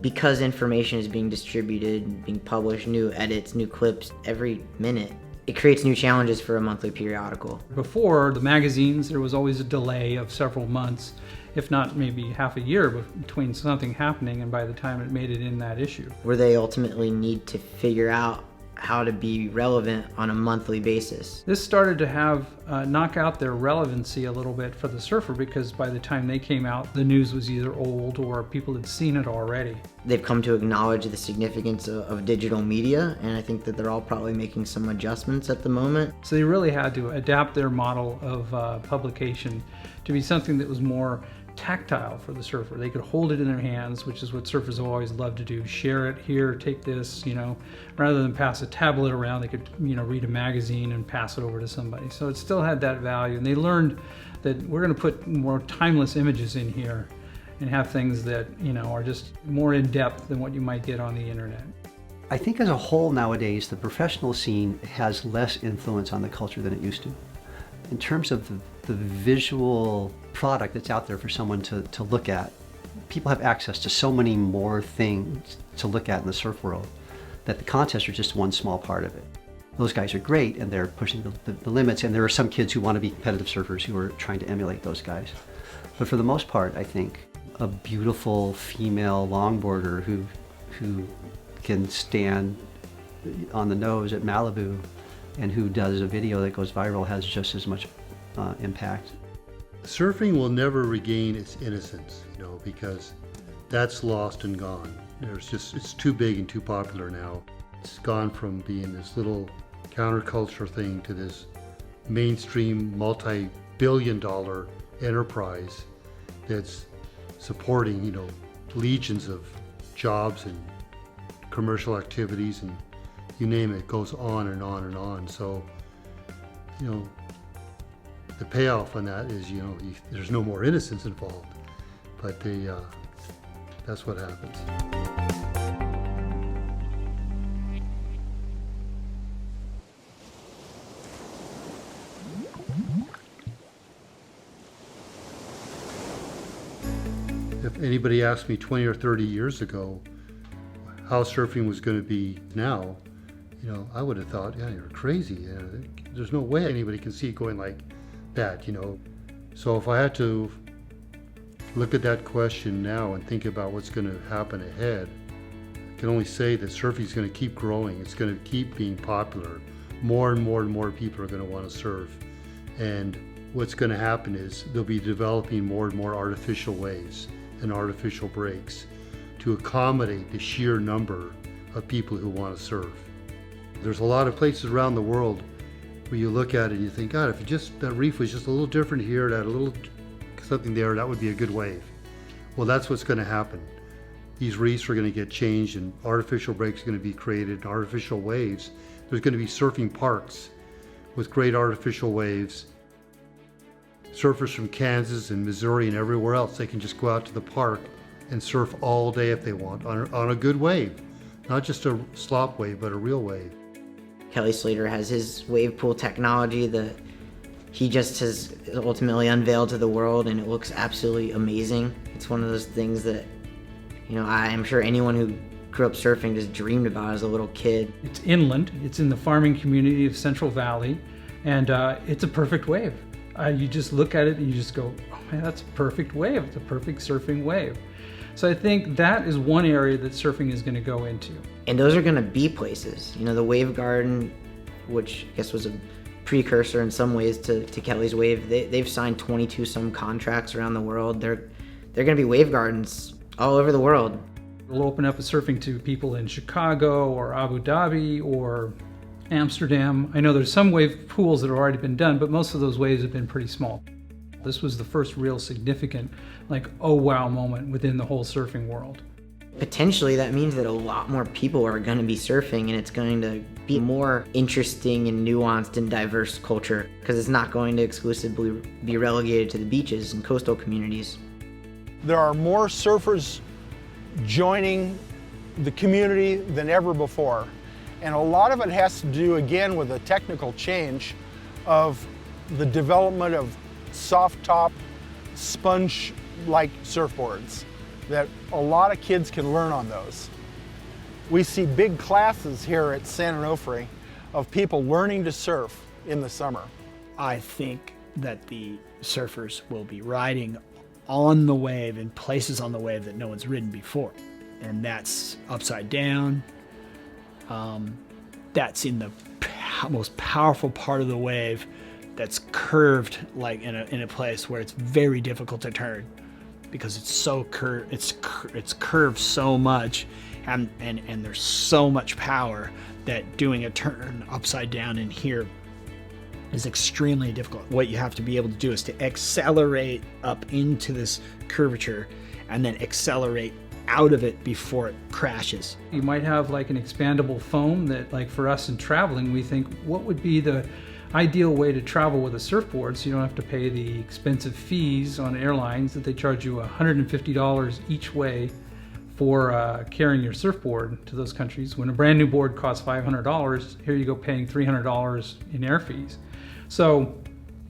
Because information is being distributed, being published, new edits, new clips every minute, it creates new challenges for a monthly periodical. Before the magazines, there was always a delay of several months, if not maybe half a year between something happening and by the time it made it in that issue. Where they ultimately need to figure out how to be relevant on a monthly basis. This started to have knock out their relevancy a little bit for the surfer, because by the time they came out, the news was either old or people had seen it already. They've come to acknowledge the significance of digital media, and I think that they're all probably making some adjustments at the moment. So they really had to adapt their model of publication to be something that was more tactile for the surfer. They could hold it in their hands, which is what surfers have always loved to do. Share it, here, take this, you know, rather than pass a tablet around, they could, you know, read a magazine and pass it over to somebody. So it still had that value, and they learned that we're going to put more timeless images in here and have things that, you know, are just more in depth than what you might get on the internet. I think as a whole nowadays, the professional scene has less influence on the culture than it used to. In terms of the visual product that's out there for someone to look at, people have access to so many more things to look at in the surf world that the contests are just one small part of it. Those guys are great and they're pushing the limits, and there are some kids who want to be competitive surfers who are trying to emulate those guys. But for the most part, I think a beautiful female longboarder who can stand on the nose at Malibu and who does a video that goes viral has just as much impact. Surfing will never regain its innocence, you know, because that's lost and gone. It's too big and too popular now. It's gone from being this little counterculture thing to this mainstream multi-billion-dollar enterprise that's supporting, legions of jobs and commercial activities, and you name it, goes on and on and on. So, the payoff on that is, there's no more innocence involved, but that's what happens. If anybody asked me 20 or 30 years ago how surfing was going to be now, I would have thought, yeah, you're crazy. There's no way anybody can see it going like that, So if I had to look at that question now and think about what's going to happen ahead, I can only say that surfing is going to keep growing. It's going to keep being popular. More and more and more people are going to want to surf. And what's going to happen is they'll be developing more and more artificial waves and artificial breaks to accommodate the sheer number of people who want to surf. There's a lot of places around the world where you look at it and you think, God, if that reef was just a little different here, that a little something there, that would be a good wave. Well, that's what's going to happen. These reefs are going to get changed and artificial breaks are going to be created, artificial waves. There's going to be surfing parks with great artificial waves. Surfers from Kansas and Missouri and everywhere else, they can just go out to the park and surf all day if they want on a good wave. Not just a slop wave, but a real wave. Kelly Slater has his wave pool technology that he just has ultimately unveiled to the world, and it looks absolutely amazing. It's one of those things that, I'm sure anyone who grew up surfing just dreamed about as a little kid. It's inland, it's in the farming community of Central Valley, and it's a perfect wave. You just look at it and you just go, oh man, that's a perfect wave. It's a perfect surfing wave. So I think that is one area that surfing is going to go into. And those are going to be places. The Wave Garden, which I guess was a precursor in some ways to Kelly's Wave, they've signed 22 some contracts around the world. They're going to be wave gardens all over the world. We'll open up surfing to people in Chicago or Abu Dhabi or Amsterdam. I know there's some wave pools that have already been done, but most of those waves have been pretty small. This was the first real significant, oh wow moment within the whole surfing world. Potentially that means that a lot more people are going to be surfing, and it's going to be more interesting and nuanced and diverse culture, because it's not going to exclusively be relegated to the beaches and coastal communities. There are more surfers joining the community than ever before. And a lot of it has to do, again, with a technical change of the development of soft top, sponge-like surfboards, that a lot of kids can learn on those. We see big classes here at San Onofre of people learning to surf in the summer. I think that the surfers will be riding on the wave in places on the wave that no one's ridden before. And that's upside down. That's in the most powerful part of the wave that's curved, like in a place where it's very difficult to turn, because it's so curved. It's curved so much, and there's so much power that doing a turn upside down in here is extremely difficult. What you have to be able to do is to accelerate up into this curvature and then accelerate out of it before it crashes. You might have an expandable foam that, for us in traveling, we think, what would be the ideal way to travel with a surfboard so you don't have to pay the expensive fees on airlines that they charge you $150 each way for carrying your surfboard to those countries. When a brand new board costs $500, here you go paying $300 in air fees. So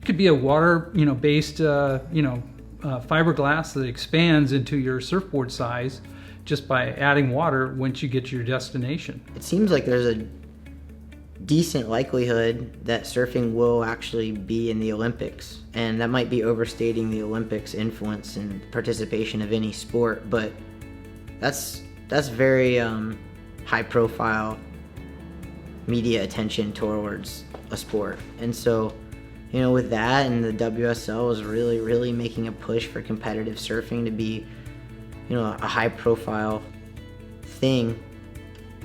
it could be a water, based, fiberglass that expands into your surfboard size just by adding water once you get to your destination. It seems like there's a decent likelihood that surfing will actually be in the Olympics, and that might be overstating the Olympics' influence and participation of any sport, but that's very high profile media attention towards a sport. And so, with that, and the WSL is really making a push for competitive surfing to be, a high profile thing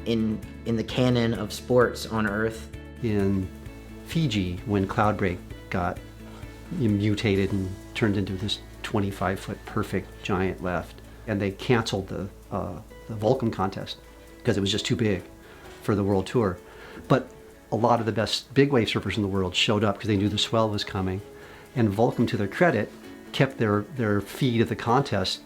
in the canon of sports on Earth. In Fiji, when Cloudbreak got mutated and turned into this 25-foot perfect giant left. And they canceled the Volcom contest because it was just too big for the World Tour. But a lot of the best big wave surfers in the world showed up because they knew the swell was coming. And Volcom, to their credit, kept their feed of the contest,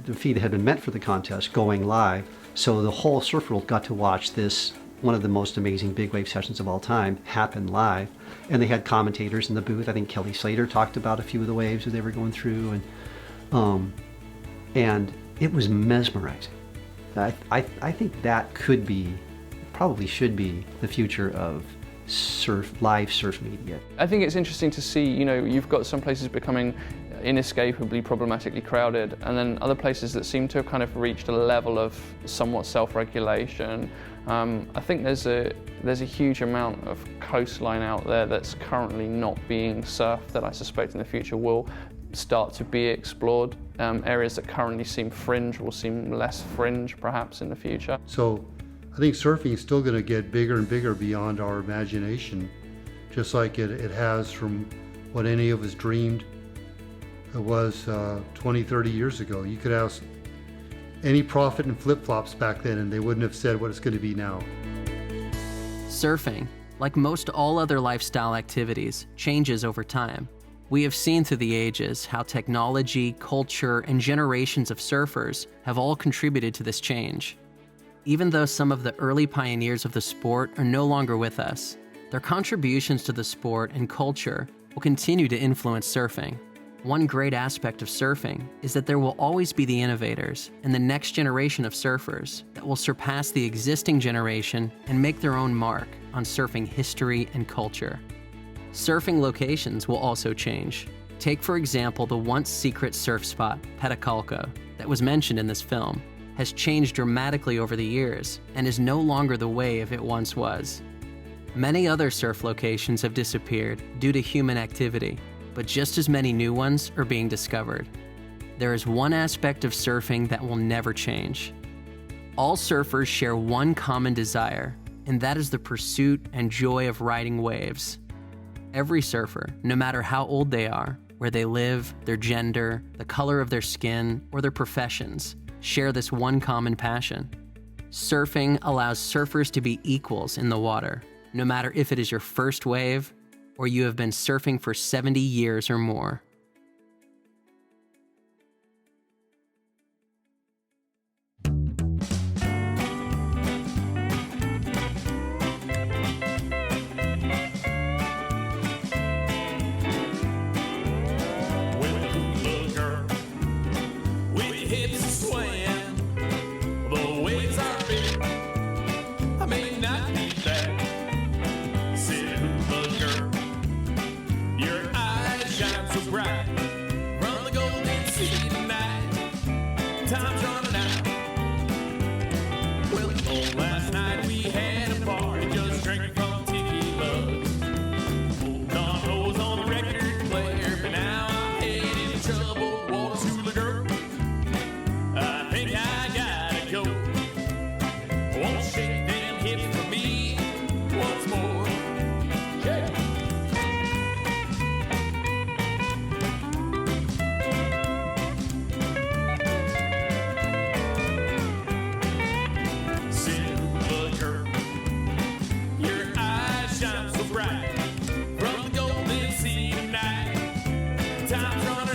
the feed that had been meant for the contest, going live. So the whole surf world got to watch this, one of the most amazing big wave sessions of all time, happen live. And they had commentators in the booth. I think Kelly Slater talked about a few of the waves that they were going through, and it was mesmerizing. I think that could be, probably should be, the future of live surf media. I think it's interesting to see, you know, you've got some places becoming inescapably problematically crowded, and then other places that seem to have kind of reached a level of somewhat self-regulation. I think there's a huge amount of coastline out there that's currently not being surfed that I suspect in the future will start to be explored. Areas that currently seem fringe will seem less fringe perhaps in the future. So I think surfing is still going to get bigger and bigger beyond our imagination, just like it has from what any of us dreamed it was 20, 30 years ago. You could ask any prophet in flip-flops back then and they wouldn't have said what it's going to be now. Surfing, like most all other lifestyle activities, changes over time. We have seen through the ages how technology, culture, and generations of surfers have all contributed to this change. Even though some of the early pioneers of the sport are no longer with us, their contributions to the sport and culture will continue to influence surfing. One great aspect of surfing is that there will always be the innovators and the next generation of surfers that will surpass the existing generation and make their own mark on surfing history and culture. Surfing locations will also change. Take, for example, the once secret surf spot, Petacalco, that was mentioned in this film, has changed dramatically over the years and is no longer the wave it once was. Many other surf locations have disappeared due to human activity, but just as many new ones are being discovered. There is one aspect of surfing that will never change. All surfers share one common desire, and that is the pursuit and joy of riding waves. Every surfer, no matter how old they are, where they live, their gender, the color of their skin, or their professions, share this one common passion. Surfing allows surfers to be equals in the water, no matter if it is your first wave or you have been surfing for 70 years or more. Time's running